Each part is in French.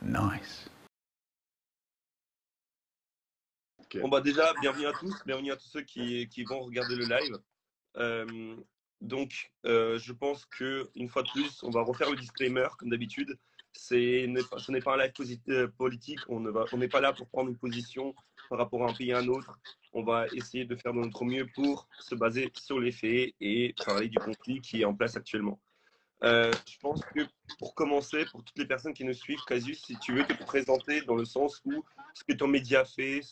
Nice. Bon, bah déjà, bienvenue à tous ceux qui vont regarder le live. Je pense qu'une fois de plus, on va refaire le disclaimer comme d'habitude. Ce n'est pas un live politique. On n'est pas là pour prendre une position par rapport à un pays à un autre. On va essayer de faire de notre mieux pour se baser sur les faits et parler du conflit qui est en place actuellement. Je pense que pour commencer, pour toutes les personnes qui nous suivent, Casus, si tu veux te présenter dans le sens où ce que ton média fait,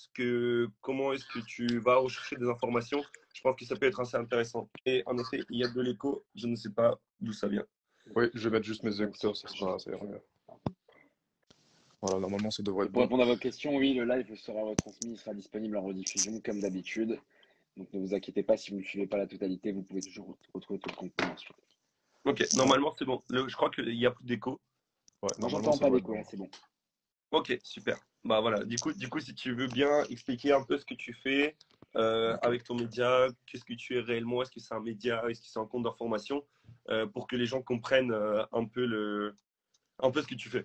comment est-ce que tu vas rechercher des informations, je pense que ça peut être assez intéressant. Et en effet, il y a de l'écho, je ne sais pas d'où ça vient. Oui, je vais mettre juste mes écouteurs, ça ira mieux. Voilà, normalement ça devrait être Pour bon. répondre à vos questions, oui, le live sera retransmis, il sera disponible en rediffusion comme d'habitude. Donc ne vous inquiétez pas, si vous ne suivez pas la totalité, vous pouvez toujours retrouver tout le contenu ensuite. Ok, normalement c'est bon. Je crois qu'il n'y a plus d'écho. Ouais, Moi, normalement j'entends ça pas devrait être d'écho, bon. là, c'est bon. Ok, super. Bah voilà, du coup, si tu veux bien expliquer un peu ce que tu fais avec ton média, qu'est-ce que tu es réellement, est-ce que c'est un média, est-ce que c'est un compte d'information, pour que les gens comprennent un peu ce que tu fais.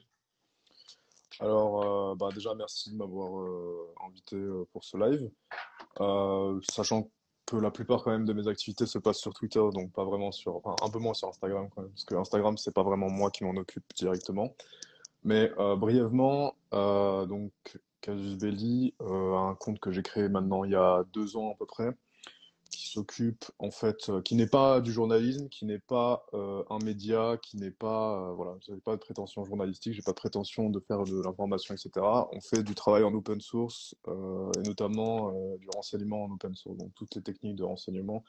Alors, déjà merci de m'avoir invité pour ce live. Sachant que la plupart quand même de mes activités se passent sur Twitter, donc pas vraiment enfin, un peu moins sur Instagram quand même, parce que Instagram c'est pas vraiment moi qui m'en occupe directement. Mais brièvement, donc Casus Belli, un compte que j'ai créé maintenant il y a 2 ans à peu près, qui s'occupe en fait, qui n'est pas du journalisme, qui n'est pas un média, qui n'est pas, voilà, j'ai pas de prétention journalistique, j'ai pas de prétention de faire de l'information, etc. On fait du travail en open source et notamment du renseignement en open source, donc toutes les techniques de renseignement.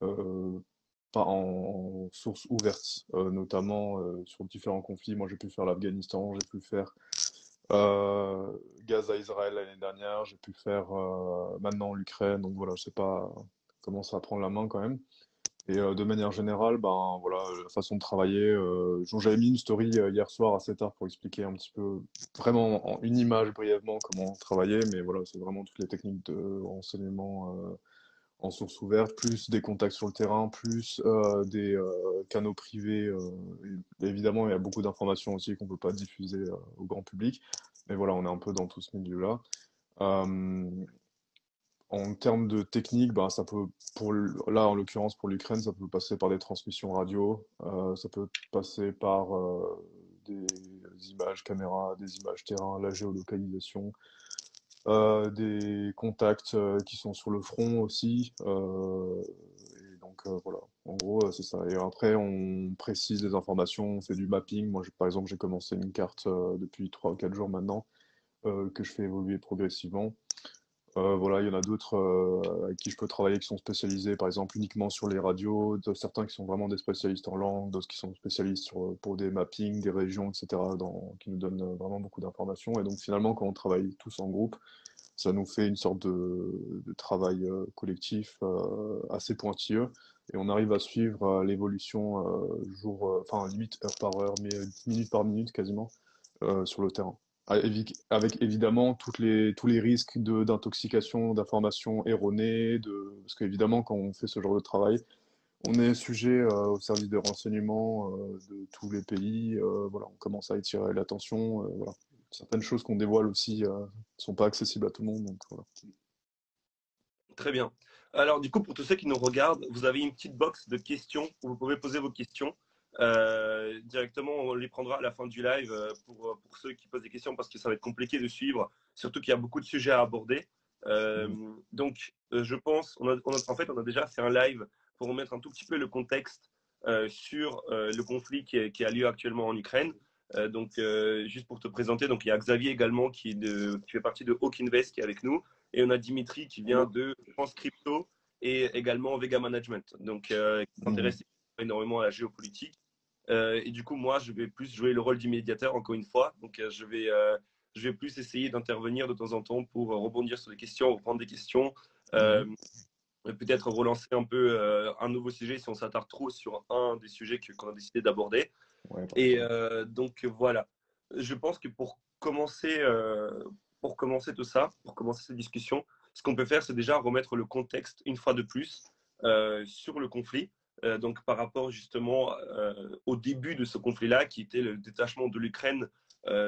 Pas en source ouverte, notamment sur différents conflits. Moi, j'ai pu faire l'Afghanistan, j'ai pu faire Gaza, Israël l'année dernière, j'ai pu faire maintenant l'Ukraine. Donc voilà, je sais pas, commence à prendre la main quand même. Et de manière générale, ben voilà, la façon de travailler. J'avais mis une story hier soir assez tard pour expliquer un petit peu, vraiment en une image brièvement comment travailler, mais voilà, c'est vraiment toutes les techniques de renseignement en source ouverte, plus des contacts sur le terrain, plus des canaux privés. Et évidemment, il y a beaucoup d'informations aussi qu'on peut pas diffuser au grand public. Mais voilà, on est un peu dans tout ce milieu-là. Euh, En termes de technique, ben, ça peut, là en l'occurrence pour l'Ukraine, ça peut passer par des transmissions radio, ça peut passer par des images caméra, des images terrain, la géolocalisation, des contacts qui sont sur le front aussi. Et donc voilà, en gros c'est ça. Et après on précise des informations, on fait du mapping. Moi par exemple j'ai commencé une carte depuis 3 ou 4 jours maintenant que je fais évoluer progressivement. Voilà, il y en a d'autres avec qui je peux travailler qui sont spécialisés, par exemple, uniquement sur les radios, certains qui sont vraiment des spécialistes en langue, d'autres qui sont spécialistes pour des mappings, des régions, etc., qui nous donnent vraiment beaucoup d'informations. Et donc finalement, quand on travaille tous en groupe, ça nous fait une sorte de travail collectif assez pointilleux. Et on arrive à suivre l'évolution enfin limite heure par heure, mais minute par minute quasiment, sur le terrain. Avec évidemment tous les risques d'intoxication, d'informations erronées, parce qu'évidemment, quand on fait ce genre de travail, on est sujet au service de renseignement de tous les pays. Voilà, on commence à étirer l'attention. Voilà. Certaines choses qu'on dévoile aussi ne sont pas accessibles à tout le monde. Donc, voilà. Très bien. Alors, du coup, pour tous ceux qui nous regardent, vous avez une petite box de questions où vous pouvez poser vos questions. Directement, on les prendra à la fin du live pour ceux qui posent des questions parce que ça va être compliqué de suivre, surtout qu'il y a beaucoup de sujets à aborder. Je pense, en fait, on a déjà fait un live pour remettre un tout petit peu le contexte sur le conflit qui a lieu actuellement en Ukraine. Juste pour te présenter, donc il y a Xavier également qui fait partie de Hawk Invest qui est avec nous. Et on a Dimitri qui vient de France Crypto et également Vega Management, donc qui s'intéresse énormément à la géopolitique. Et du coup, moi, je vais plus jouer le rôle du médiateur, encore une fois. Donc, je vais plus essayer d'intervenir de temps en temps pour rebondir sur les questions, reprendre des questions, peut-être relancer un peu un nouveau sujet si on s'attarde trop sur un des sujets qu'on a décidé d'aborder. Ouais, Et donc, voilà. Je pense que pour commencer tout ça, pour commencer cette discussion, ce qu'on peut faire, c'est déjà remettre le contexte une fois de plus sur le conflit. donc par rapport justement au début de ce conflit-là, qui était le détachement de l'Ukraine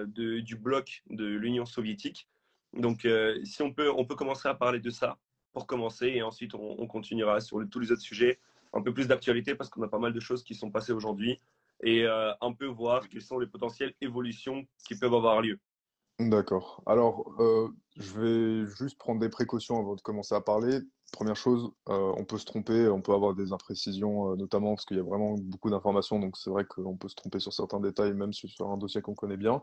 du bloc de l'Union soviétique. Donc, si on peut commencer à parler de ça pour commencer, et ensuite on continuera sur tous les autres sujets, un peu plus d'actualité parce qu'on a pas mal de choses qui sont passées aujourd'hui, et un peu voir quelles sont les potentielles évolutions qui peuvent avoir lieu. D'accord. Alors, je vais juste prendre des précautions avant de commencer à parler. Première chose, on peut se tromper, on peut avoir des imprécisions, notamment parce qu'il y a vraiment beaucoup d'informations, donc c'est vrai qu'on peut se tromper sur certains détails, même sur un dossier qu'on connaît bien.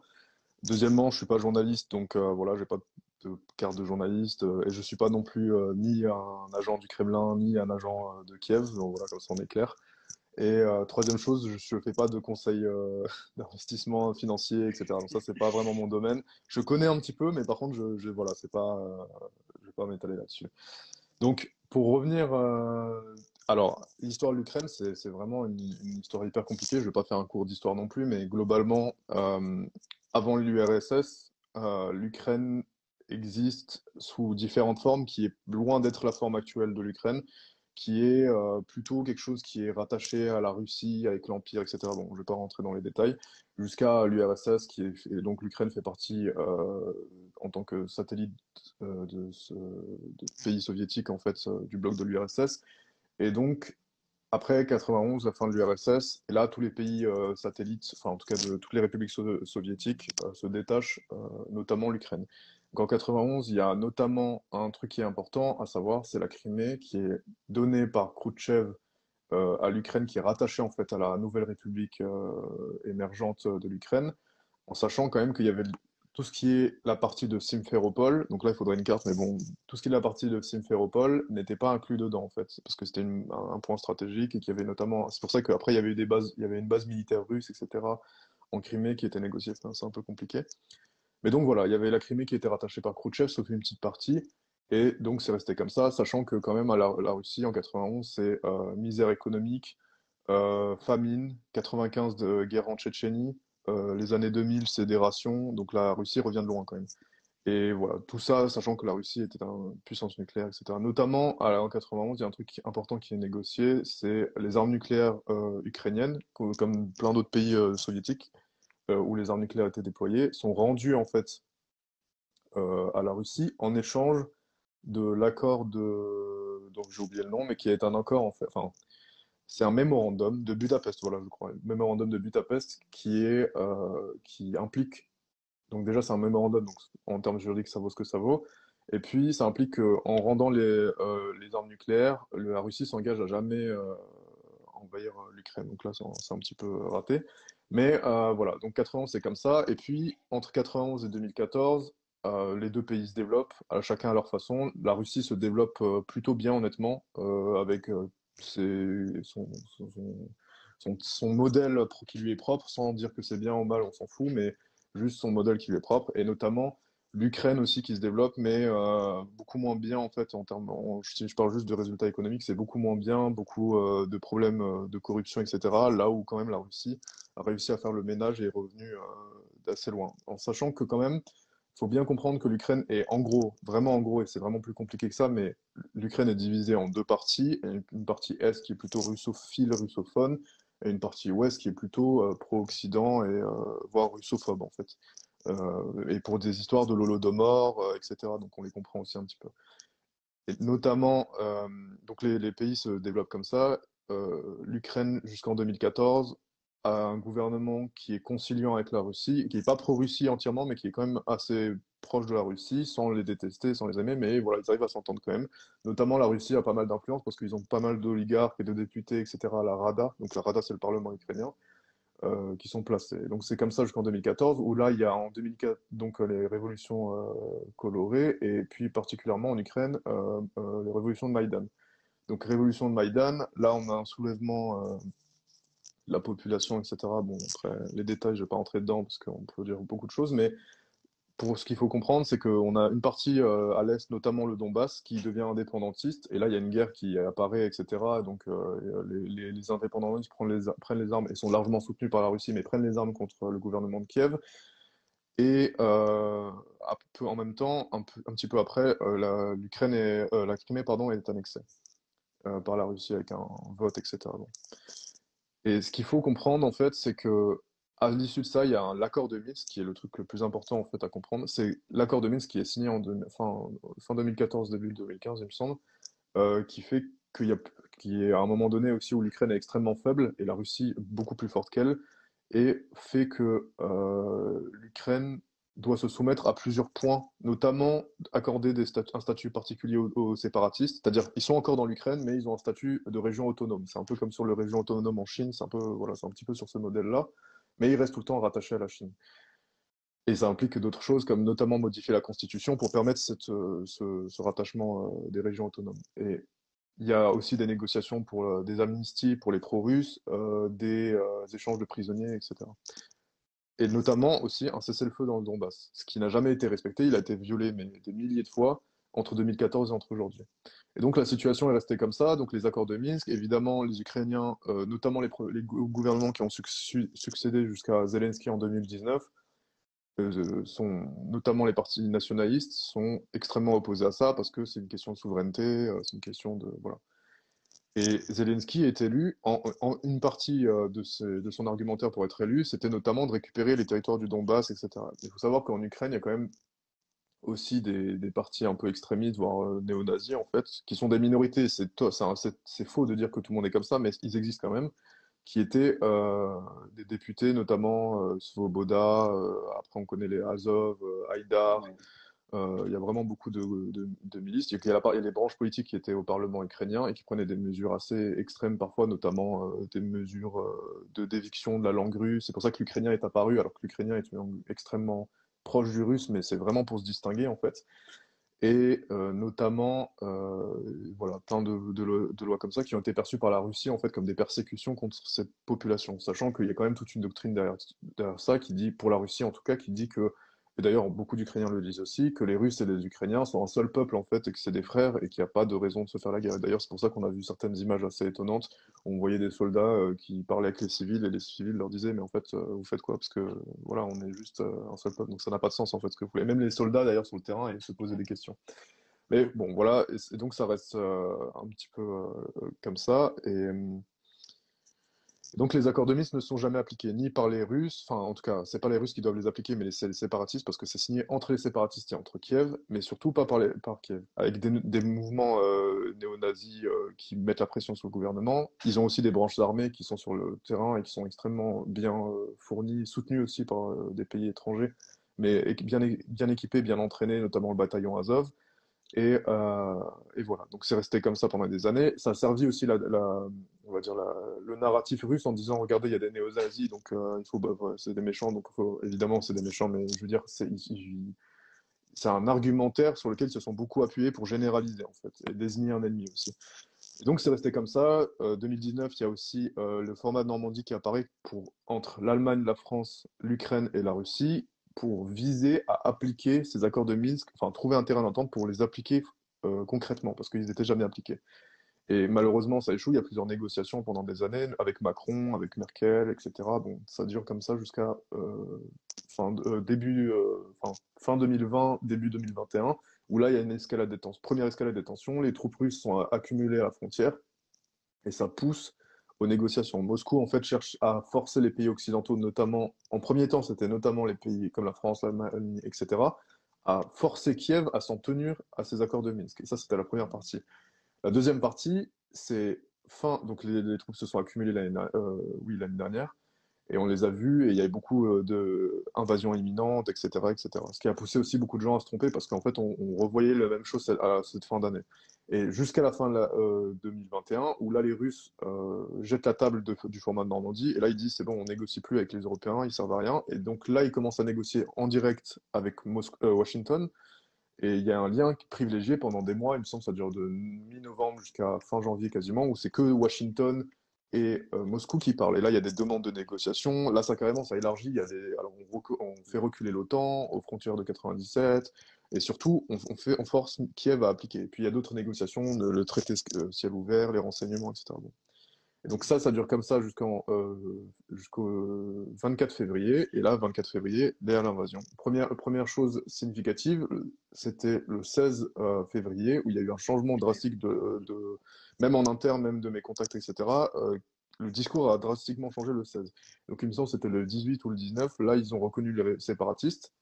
Deuxièmement, je suis pas journaliste, donc voilà, j'ai pas de carte de journaliste, et je suis pas non plus ni un agent du Kremlin, ni un agent de Kiev, donc voilà, comme ça on est clair. Et troisième chose, je ne fais pas de conseils d'investissement financier, etc. Donc ça, c'est pas vraiment mon domaine. Je connais un petit peu, mais par contre, voilà, c'est pas, je vais pas m'étaler là-dessus. Donc, pour revenir, alors, l'histoire de l'Ukraine, c'est vraiment une histoire hyper compliquée. Je vais pas faire un cours d'histoire non plus, mais globalement, avant l'URSS, l'Ukraine existe sous différentes formes, qui est loin d'être la forme actuelle de l'Ukraine, qui est plutôt quelque chose qui est rattaché à la Russie, avec l'Empire, etc. Bon, je vais pas rentrer dans les détails, jusqu'à l'URSS, et donc l'Ukraine fait partie en tant que satellite de ce pays soviétique, en fait, du bloc de l'URSS. Et donc, après 91, la fin de l'URSS, et là, tous les pays satellites, enfin en tout cas de toutes les républiques soviétiques, se détachent, notamment l'Ukraine. Donc en 91, il y a notamment un truc qui est important à savoir, c'est la Crimée qui est donnée par Khrouchtchev à l'Ukraine, qui est rattachée en fait à la nouvelle république émergente de l'Ukraine, en sachant quand même qu'il y avait tout ce qui est la partie de Simferopol, donc là il faudrait une carte, mais bon, tout ce qui est la partie de Simferopol n'était pas inclus dedans en fait, parce que c'était un point stratégique et qu'il y avait notamment, c'est pour ça qu'après il y avait eu des bases, il y avait une base militaire russe, etc. en Crimée qui était négociée, c'est un peu compliqué. Mais donc voilà, il y avait la Crimée qui était rattachée par Khrouchtchev, sauf une petite partie, et donc c'est resté comme ça, sachant que quand même à la Russie en 91, c'est misère économique, famine, 95 de guerre en Tchétchénie, les années 2000, c'est des rations, donc la Russie revient de loin quand même. Et voilà, tout ça, sachant que la Russie était une puissance nucléaire, etc. Notamment, en 91, il y a un truc important qui est négocié, c'est les armes nucléaires ukrainiennes, comme plein d'autres pays soviétiques, où les armes nucléaires étaient déployées, sont rendues en fait à la Russie en échange de l'accord de... Donc j'ai oublié le nom, mais qui est un accord en fait, enfin, c'est un mémorandum de Budapest, voilà, je crois. Mémorandum de Budapest qui implique. Donc déjà, c'est un mémorandum, donc en termes juridiques, ça vaut ce que ça vaut. Et puis, ça implique qu'en rendant les armes nucléaires, la Russie s'engage à jamais envahir l'Ukraine. Donc là, c'est un petit peu raté. Mais voilà, donc 91, c'est comme ça. Et puis, entre 91 et 2014, les deux pays se développent, chacun à leur façon. La Russie se développe plutôt bien, honnêtement, avec son modèle qui lui est propre, sans dire que c'est bien ou mal, on s'en fout, mais juste son modèle qui lui est propre, et notamment l'Ukraine aussi qui se développe, mais beaucoup moins bien en fait en termes. Si je parle juste de résultats économiques, c'est beaucoup moins bien, beaucoup de problèmes de corruption, etc. Là où quand même la Russie a réussi à faire le ménage et est revenue d'assez loin, en sachant que quand même. Il faut bien comprendre que l'Ukraine est en gros, vraiment en gros, et c'est vraiment plus compliqué que ça, mais l'Ukraine est divisée en deux parties, une partie Est qui est plutôt russophile, russophone, et une partie Ouest qui est plutôt pro-Occident et voire russophobe en fait. Et pour des histoires de l'Holodomor, etc. Donc on les comprend aussi un petit peu. Et notamment, donc les pays se développent comme ça. L'Ukraine jusqu'en 2014 a un gouvernement qui est conciliant avec la Russie, qui n'est pas pro-Russie entièrement, mais qui est quand même assez proche de la Russie, sans les détester, sans les aimer, mais voilà, ils arrivent à s'entendre quand même. Notamment, la Russie a pas mal d'influence parce qu'ils ont pas mal d'oligarques et de députés, etc. à la Rada. Donc la Rada, c'est le Parlement ukrainien qui sont placés. Donc c'est comme ça jusqu'en 2014, où là il y a en 2004 donc les révolutions colorées, et puis particulièrement en Ukraine les révolutions de Maïdan. Donc révolution de Maïdan, là on a un soulèvement de la population, etc. Bon, après les détails, je vais pas rentrer dedans parce qu'on peut dire beaucoup de choses, mais pour ce qu'il faut comprendre, c'est qu'on a une partie à l'est, notamment le Donbass, qui devient indépendantiste. Et là, il y a une guerre qui apparaît, etc. Donc, les indépendantistes prennent les armes et sont largement soutenus par la Russie, mais prennent les armes contre le gouvernement de Kiev. Et en même temps, un petit peu après, l'Ukraine la Crimée, pardon, est annexée. par la Russie avec un vote, etc. Bon. Et ce qu'il faut comprendre, en fait, c'est que à l'issue de ça, il y a l'accord de Minsk qui est le truc le plus important en fait à comprendre. C'est l'accord de Minsk qui est signé fin 2014, début 2015, il me semble, qui fait qu'il y a à un moment donné aussi où l'Ukraine est extrêmement faible et la Russie beaucoup plus forte qu'elle, et fait que l'Ukraine doit se soumettre à plusieurs points, notamment accorder un statut particulier aux séparatistes, c'est-à-dire ils sont encore dans l'Ukraine, mais ils ont un statut de région autonome. C'est un peu comme sur les régions autonomes en Chine, c'est un peu, voilà, c'est un petit peu sur ce modèle-là, mais ils restent tout le temps rattachés à la Chine. Et ça implique d'autres choses, comme notamment modifier la constitution pour permettre ce rattachement des régions autonomes. Et il y a aussi des négociations pour des amnisties pour les pro-russes, des échanges de prisonniers, etc. Et notamment aussi un cessez-le-feu dans le Donbass, ce qui n'a jamais été respecté. Il a été violé mais des milliers de fois entre 2014 et entre aujourd'hui. Et donc la situation est restée comme ça. Donc les accords de Minsk, évidemment, les Ukrainiens, notamment les gouvernements qui ont succédé jusqu'à Zelensky en 2019, sont, notamment les partis nationalistes, sont extrêmement opposés à ça parce que c'est une question de souveraineté, c'est une question de voilà. Et Zelensky est élu, une partie de son argumentaire pour être élu, c'était notamment de récupérer les territoires du Donbass, etc. Il faut savoir qu'en Ukraine, il y a quand même aussi des partis un peu extrémistes, voire néo-nazis, en fait, qui sont des minorités. C'est faux de dire que tout le monde est comme ça, mais ils existent quand même, qui étaient des députés, notamment Svoboda, après on connaît les Azov, Haïdar, Ouais. il y a vraiment beaucoup de milices. Il y a les branches politiques qui étaient au Parlement ukrainien et qui prenaient des mesures assez extrêmes parfois, notamment des mesures d'éviction de la langue russe. C'est pour ça que l'ukrainien est apparu, alors que l'ukrainien est une langue extrêmement proche du russe, mais c'est vraiment pour se distinguer en fait. Et notamment, voilà, plein de lois comme ça qui ont été perçues par la Russie en fait comme des persécutions contre cette population, sachant qu'il y a quand même toute une doctrine derrière ça qui dit, pour la Russie en tout cas, qui dit que, et d'ailleurs beaucoup d'Ukrainiens le disent aussi, que les Russes et les Ukrainiens sont un seul peuple en fait et que c'est des frères et qu'il n'y a pas de raison de se faire la guerre. D'ailleurs c'est pour ça qu'on a vu certaines images assez étonnantes. On voyait des soldats qui parlaient avec les civils et les civils leur disaient mais en fait vous faites quoi? Parce que voilà, on est juste un seul peuple, donc ça n'a pas de sens en fait ce que vous voulez. Même les soldats d'ailleurs sur le terrain ils se posaient des questions. Mais bon, voilà, et donc ça reste un petit peu comme ça. Et donc les accords de Minsk ne sont jamais appliqués ni par les Russes, enfin en tout cas, c'est pas les Russes qui doivent les appliquer, mais c'est les séparatistes, parce que c'est signé entre les séparatistes et entre Kiev, mais surtout pas par Kiev, avec des mouvements néo-nazis qui mettent la pression sur le gouvernement. Ils ont aussi des branches armées qui sont sur le terrain et qui sont extrêmement bien fournies, soutenues aussi par des pays étrangers, mais bien équipés, bien entraînés, notamment le bataillon Azov. Et voilà, donc c'est resté comme ça pendant des années. Ça a servi aussi on va dire le narratif russe en disant, regardez, il y a des néo-nazis, donc il faut, bah, ouais, c'est des méchants, donc évidemment c'est des méchants, mais je veux dire, c'est un argumentaire sur lequel ils se sont beaucoup appuyés pour généraliser en fait, et désigner un ennemi aussi. Et donc c'est resté comme ça. 2019, il y a aussi le format de Normandie qui apparaît entre l'Allemagne, la France, l'Ukraine et la Russie pour viser à appliquer ces accords de Minsk, enfin trouver un terrain d'entente pour les appliquer concrètement, parce qu'ils n'étaient jamais appliqués. Et malheureusement, ça échoue. Il y a plusieurs négociations pendant des années avec Macron, avec Merkel, etc. Bon, ça dure comme ça jusqu'à fin 2020, début 2021, où là, il y a une escalade des tensions. Première escalade des tensions, les troupes russes sont accumulées à la frontière, et ça pousse aux négociations. Moscou, en fait, cherche à forcer les pays occidentaux, notamment, en premier temps, c'était notamment les pays comme la France, l'Allemagne, etc., à forcer Kiev à s'en tenir à ces accords de Minsk. Et ça, c'était la première partie. La deuxième partie, c'est donc les troupes se sont accumulées l'année dernière, et on les a vus, et il y avait beaucoup d'invasions imminentes, etc., etc. Ce qui a poussé aussi beaucoup de gens à se tromper, parce qu'en fait, on revoyait la même chose à cette fin d'année. Et jusqu'à la fin de 2021, où là, les Russes jettent la table du format de Normandie, et là, ils disent, c'est bon, on négocie plus avec les Européens, ils servent à rien. Et donc là, ils commencent à négocier en direct avec Washington, et il y a un lien privilégié pendant des mois, il me semble que ça dure de mi-novembre jusqu'à fin janvier quasiment, où c'est que Washington et Moscou qui parlent. Et là, il y a des demandes de négociation. Là, ça carrément, ça élargit. Alors, on fait reculer l'OTAN aux frontières de 97. Et surtout, on force Kiev à appliquer. Et puis, il y a d'autres négociations, le traité ciel ouvert, les renseignements, etc. Bon. Et donc ça dure comme ça jusqu'au 24 février. Et là, 24 février, derrière l'invasion. Première chose significative, c'était le 16 février, où il y a eu un changement drastique même en interne, même de mes contacts, etc. Le discours a drastiquement changé le 16. Donc il me semble que c'était le 18 ou le 19. Là, ils ont reconnu les séparatistes,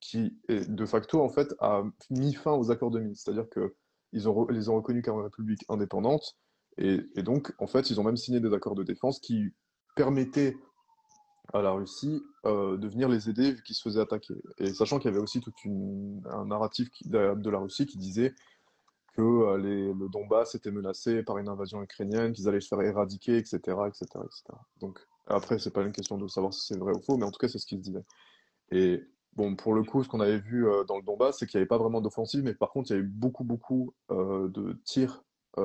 qui, de facto, en fait, a mis fin aux accords de Minsk. C'est-à-dire que les ont reconnus comme république indépendante. Et donc, en fait, ils ont même signé des accords de défense qui permettaient à la Russie de venir les aider vu qu'ils se faisaient attaquer. Et sachant qu'il y avait aussi un narratif de la Russie qui disait que le Donbass était menacé par une invasion ukrainienne, qu'ils allaient se faire éradiquer, etc., etc., etc. Donc, après, c'est pas une question de savoir si c'est vrai ou faux, mais en tout cas, c'est ce qu'ils se disaient. Et bon, pour le coup, ce qu'on avait vu dans le Donbass, c'est qu'il n'y avait pas vraiment d'offensive, mais par contre, il y a eu beaucoup, beaucoup de tirs,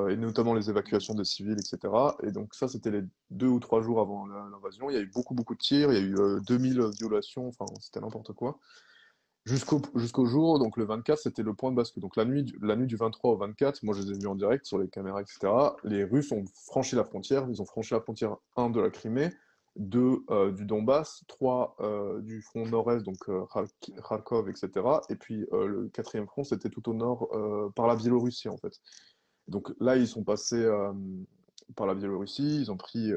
et notamment les évacuations des civils, etc. Et donc ça, c'était les 2 ou 3 jours avant l'invasion. Il y a eu beaucoup, beaucoup de tirs, il y a eu 2000 violations, enfin, c'était n'importe quoi. Jusqu'au jour, donc le 24, c'était le point de bascule. Donc la nuit du 23 au 24, moi je les ai vus en direct sur les caméras, etc. Les Russes ont franchi la frontière. Ils ont franchi la frontière, un, de la Crimée, deux, du Donbass, trois, du front nord-est, donc Kharkov, etc. Et puis le quatrième front, c'était tout au nord, par la Biélorussie, en fait. Donc là, ils sont passés par la Biélorussie, ils ont pris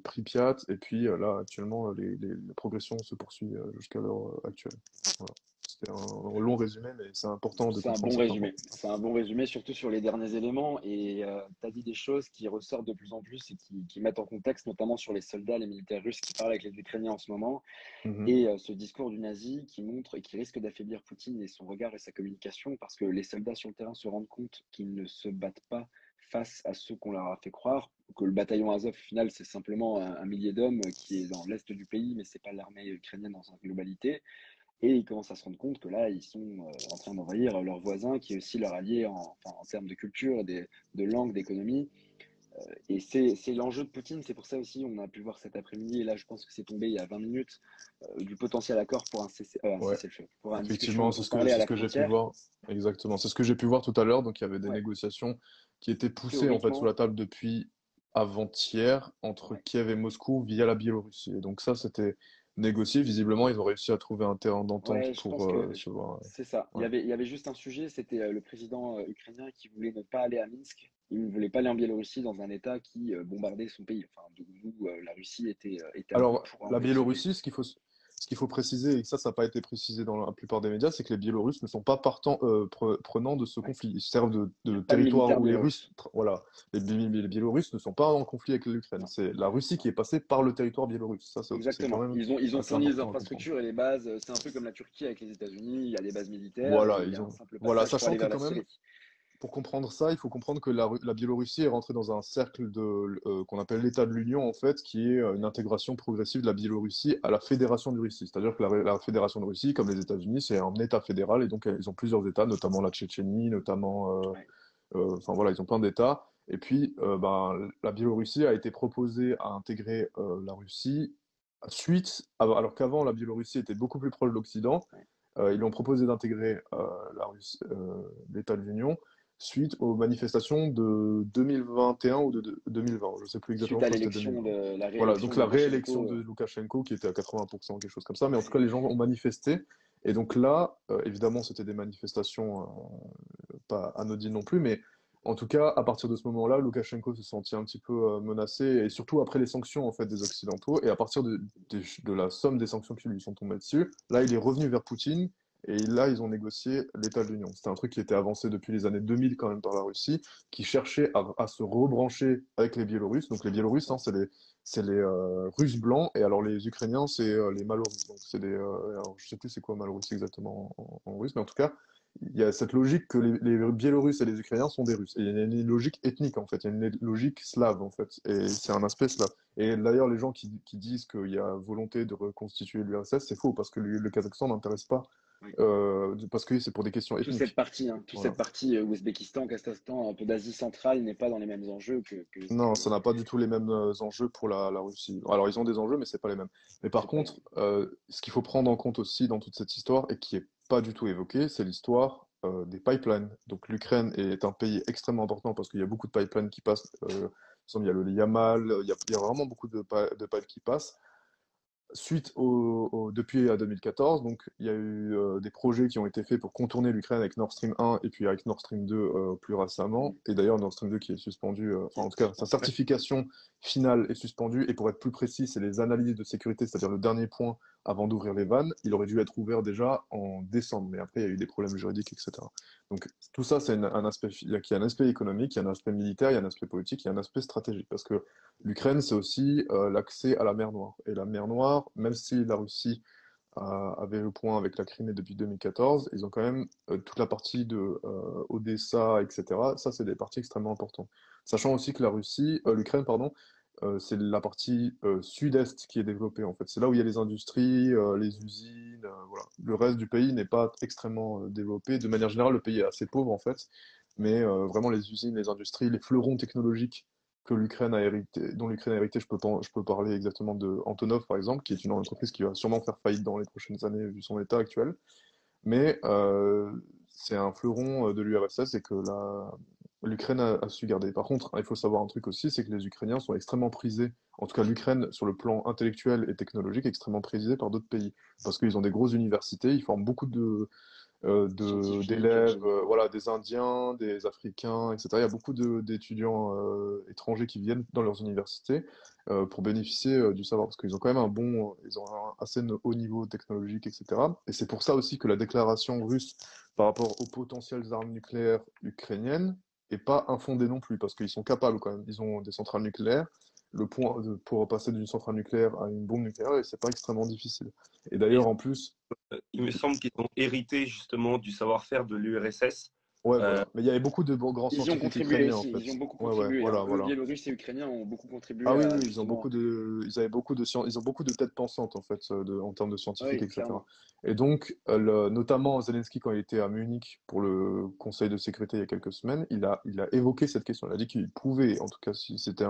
Pripyat, et puis là, actuellement, la progression se poursuit jusqu'à l'heure actuelle. Voilà. C'était un long résumé, mais c'est important de C'est un comprendre bon certains résumé. points. C'est un bon résumé, surtout sur les derniers éléments. Et tu as dit des choses qui ressortent de plus en plus et qui mettent en contexte, notamment sur les soldats, les militaires russes qui parlent avec les Ukrainiens en ce moment. Mhm. Et ce discours du nazi qui montre et qui risque d'affaiblir Poutine et son regard et sa communication, parce que les soldats sur le terrain se rendent compte qu'ils ne se battent pas face à ceux qu'on leur a fait croire, que le bataillon Azov, au final, c'est simplement un millier d'hommes qui est dans l'est du pays, mais c'est pas l'armée ukrainienne dans sa globalité. Et ils commencent à se rendre compte que là, ils sont en train d'envahir leur voisin, qui est aussi leur allié en termes de culture, de langue, d'économie. Et c'est l'enjeu de Poutine. C'est pour ça aussi, on a pu voir cet après-midi, et là, je pense que c'est tombé il y a 20 minutes, du potentiel accord pour un Ouais, cessez-le-feu, pour une discussion, effectivement, un pourparler à c'est ce la que j'ai pu frontière. voir. Exactement, c'est ce que j'ai pu voir tout à l'heure. Donc, il y avait des Ouais, négociations qui étaient poussées en fait sous théoriquement, la table depuis avant-hier entre ouais. Kiev et Moscou via la Biélorussie. Et donc ça, c'était négocié. Visiblement, ils ont réussi à trouver un terrain d'entente Ouais, je pour pense que se voir. c'est ça. Ouais. Il y avait juste un sujet, c'était le président ukrainien qui voulait ne pas aller à Minsk. Il ne voulait pas aller en Biélorussie dans un État qui bombardait son pays. Enfin, d'où la Russie était à bout Alors, pour la envahir son pays. Biélorussie, ce qu'il faut préciser, et ça n'a pas été précisé dans la plupart des médias, c'est que les Biélorusses ne sont pas prenants de ce Ouais. conflit. Ils servent Il n'y de a pas de territoire militaire où les Russes, biélorusse. voilà, les Biélorusses ne sont pas en conflit avec l'Ukraine. Non, C'est la Russie qui non. est passée par le territoire biélorusse. Ça, c'est quand Exactement. même Ils ont assez fourni les important à comprendre. infrastructures et les bases. C'est un peu comme la Turquie avec les États-Unis. Il y a des bases militaires et Voilà, il y a un simple voilà, passage pour sachant aller que vers la quand même, Syrie. pour comprendre ça, il faut comprendre que la Biélorussie est rentrée dans un cercle qu'on appelle l'État de l'Union, en fait, qui est une intégration progressive de la Biélorussie à la Fédération de Russie. C'est-à-dire que la Fédération de Russie, comme les États-Unis, c'est un État fédéral, et donc ils ont plusieurs États, notamment la Tchétchénie, notamment, Ouais. enfin voilà, ils ont plein d'États. Et puis, ben, la Biélorussie a été proposée à intégrer la Russie alors qu'avant, la Biélorussie était beaucoup plus proche de l'Occident. Ouais. Ils lui ont proposé d'intégrer l'État de l'Union suite aux manifestations de 2021 ou de 2020. Je ne sais plus exactement, Suite je à crois que c'était l'élection 2020. de la Voilà, réélection donc de la réélection Loukachenko. de Loukachenko qui était à 80%, quelque chose comme ça. Mais en tout cas, les gens ont manifesté. Et donc là, évidemment, c'était des manifestations pas anodines non plus, mais en tout cas, à partir de ce moment-là, Loukachenko se sentit un petit peu menacé, et surtout après les sanctions en fait des Occidentaux, et à partir de la somme des sanctions qui lui sont tombées dessus, là, il est revenu vers Poutine, et là, ils ont négocié l'État de l'Union. C'était un truc qui était avancé depuis les années 2000 quand même par la Russie, qui cherchait à se rebrancher avec les Biélorusses. Donc les Biélorusses, hein, c'est les Russes blancs, et alors les Ukrainiens, c'est les Malorusses. Donc c'est alors, je sais plus c'est quoi Malorussie exactement en russe, mais en tout cas, il y a cette logique que les Biélorusses et les Ukrainiens sont des Russes. Et il y a une logique ethnique, en fait. Il y a une logique slave, en fait. Et c'est un aspect slave. Et d'ailleurs, les gens qui disent qu'il y a volonté de reconstituer l'URSS, c'est faux, parce que le Kazakhstan n'intéresse pas, Oui. parce que c'est pour des questions Toute cette ethniques. partie, hein, toute Voilà. cette partie Ouzbékistan, Kazakhstan, un peu d'Asie centrale n'est pas dans les mêmes enjeux Non, ça n'a pas du tout les mêmes enjeux pour la Russie. Alors, ils ont des enjeux, mais c'est pas les mêmes. Mais par c'est pas les contre, mêmes. ce qu'il faut prendre en compte aussi dans toute cette histoire, et qui est pas du tout évoqué, c'est l'histoire des pipelines. Donc, l'Ukraine est un pays extrêmement important parce qu'il y a beaucoup de pipelines qui passent exemple, il y a le Yamal, il y a vraiment beaucoup de pipes qui passent. Depuis 2014, donc il y a eu des projets qui ont été faits pour contourner l'Ukraine avec Nord Stream 1 et puis avec Nord Stream 2 plus récemment. Et d'ailleurs, Nord Stream 2 qui est suspendu, enfin en tout cas, sa certification finale est suspendue. Et pour être plus précis, c'est les analyses de sécurité, c'est-à-dire le dernier point avant d'ouvrir les vannes. Il aurait dû être ouvert déjà en décembre, mais après, il y a eu des problèmes juridiques, etc. Donc tout ça, c'est un aspect, il y a un aspect économique, il y a un aspect militaire, il y a un aspect politique, il y a un aspect stratégique. Parce que l'Ukraine, c'est aussi l'accès à la mer Noire. Et la mer Noire, même si la Russie avait le point avec la Crimée depuis 2014, ils ont quand même toute la partie de Odessa, etc. Ça, c'est des parties extrêmement importantes. Sachant aussi que l'Ukraine, pardon, c'est la partie sud-est qui est développée en fait. C'est là où il y a les industries, les usines, voilà. Le reste du pays n'est pas extrêmement développé. De manière générale, le pays est assez pauvre en fait, mais vraiment les usines, les industries, les fleurons technologiques que l'Ukraine a hérité, dont l'Ukraine a hérité, je peux parler exactement de Antonov par exemple, qui est une entreprise qui va sûrement faire faillite dans les prochaines années vu son état actuel. Mais c'est un fleuron de l'URSS et que l'Ukraine a su garder. Par contre, il faut savoir un truc aussi, c'est que les Ukrainiens sont extrêmement prisés, en tout cas l'Ukraine sur le plan intellectuel et technologique, extrêmement prisée par d'autres pays. Parce qu'ils ont des grosses universités, ils forment beaucoup Scientifique, d'élèves, ingénieur. voilà, des Indiens, des Africains, etc. Il y a beaucoup d'étudiants étrangers qui viennent dans leurs universités pour bénéficier du savoir, parce qu'ils ont quand même ils ont un assez haut niveau technologique, etc. Et c'est pour ça aussi que la déclaration russe par rapport aux potentielles armes nucléaires ukrainiennes est pas infondée non plus, parce qu'ils sont capables quand même. Ils ont des centrales nucléaires. Pour passer d'une centrale nucléaire à une bombe nucléaire, c'est pas extrêmement difficile. Et Et d'ailleurs, en plus, il me semble qu'ils ont hérité justement du savoir-faire de l'URSS. ouais, voilà. Mais il y avait beaucoup de grands Ils y ont scientifiques contribué ukrainiens, en aussi, fait. ils y ont beaucoup Ouais, ouais, contribué, hein. voilà, Eux, voilà. Biélorusses et Ukrainiens, ont beaucoup contribué Ah oui, à oui, justement. ils avaient beaucoup de ils ont beaucoup de têtes pensantes, en fait, en termes de Ah scientifiques, oui, etc. clairement. Et donc, notamment Zelensky, quand il était à Munich pour le Conseil de sécurité il y a quelques semaines, il a évoqué cette question. Il a dit qu'il pouvait, en tout cas, si c'était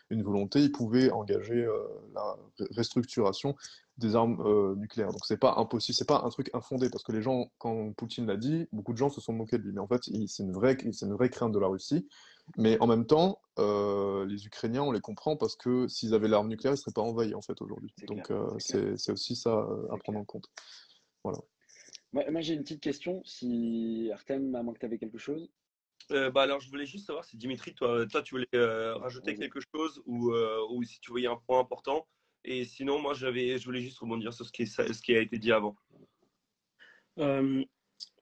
une volonté, il pouvait engager la restructuration des armes nucléaires. Donc, c'est pas impossible, c'est pas un truc infondé, parce que les gens, quand Poutine l'a dit, beaucoup de gens se sont moqués de lui. Mais en fait, c'est une vraie crainte de la Russie. Mais en même temps, les Ukrainiens, on les comprend parce que s'ils avaient l'arme nucléaire, ils seraient pas envahis en fait aujourd'hui. C'est clair, Donc c'est clair, c'est aussi ça à c'est prendre clair. en compte. Voilà. Moi, j'ai une petite question, si Artem, à moins que tu avais quelque chose. Bah alors, je voulais juste savoir si Dimitri, toi tu voulais rajouter Vas-y. quelque chose ou si tu voyais un point important. Et sinon, moi, je voulais juste rebondir sur ce qui a été dit avant. Euh,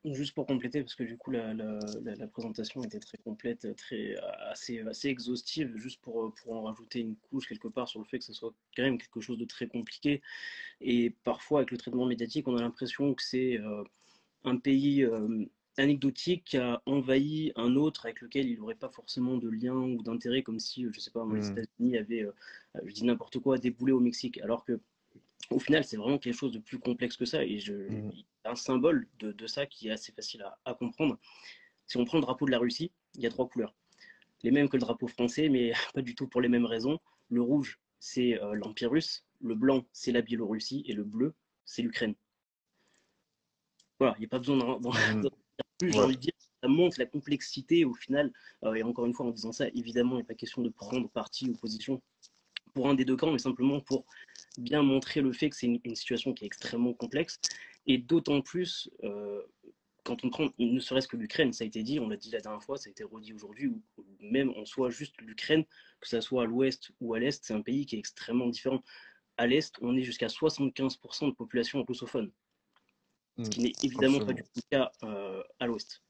Juste pour compléter, parce que du coup la présentation était très complète, assez exhaustive, juste pour en rajouter une couche quelque part sur le fait que ce soit quand même quelque chose de très compliqué. Et parfois, avec le traitement médiatique, on a l'impression que c'est un pays anecdotique qui a envahi un autre avec lequel il n'aurait pas forcément de lien ou d'intérêt, comme si, je sais pas, moi, les Hmm, États-Unis avaient, je dis n'importe quoi, déboulé au Mexique. Alors que au final, c'est vraiment quelque chose de plus complexe que ça. Et hmm, il y a un symbole de ça qui est assez facile à comprendre. Si on prend le drapeau de la Russie, il y a trois couleurs. Les mêmes que le drapeau français, mais pas du tout pour les mêmes raisons. Le rouge, c'est l'Empire russe. Le blanc, c'est la Biélorussie. Et le bleu, c'est l'Ukraine. Voilà, il n'y a pas besoin d'en hmm. dire plus, j'ai Ouais. envie de dire. Ça montre la complexité au final. Et encore une fois, en disant ça, évidemment, il n'est pas question de prendre parti ou position pour un des deux camps, mais simplement pour bien montrer le fait que c'est une situation qui est extrêmement complexe. Et d'autant plus, quand on prend ne serait-ce que l'Ukraine, ça a été dit, on l'a dit la dernière fois, ça a été redit aujourd'hui, ou même en soi juste l'Ukraine, que ça soit à l'ouest ou à l'est, c'est un pays qui est extrêmement différent. À l'est, on est jusqu'à 75% de population russophone, ce Hmm. qui n'est évidemment pas du Absolument. tout le cas à l'ouest.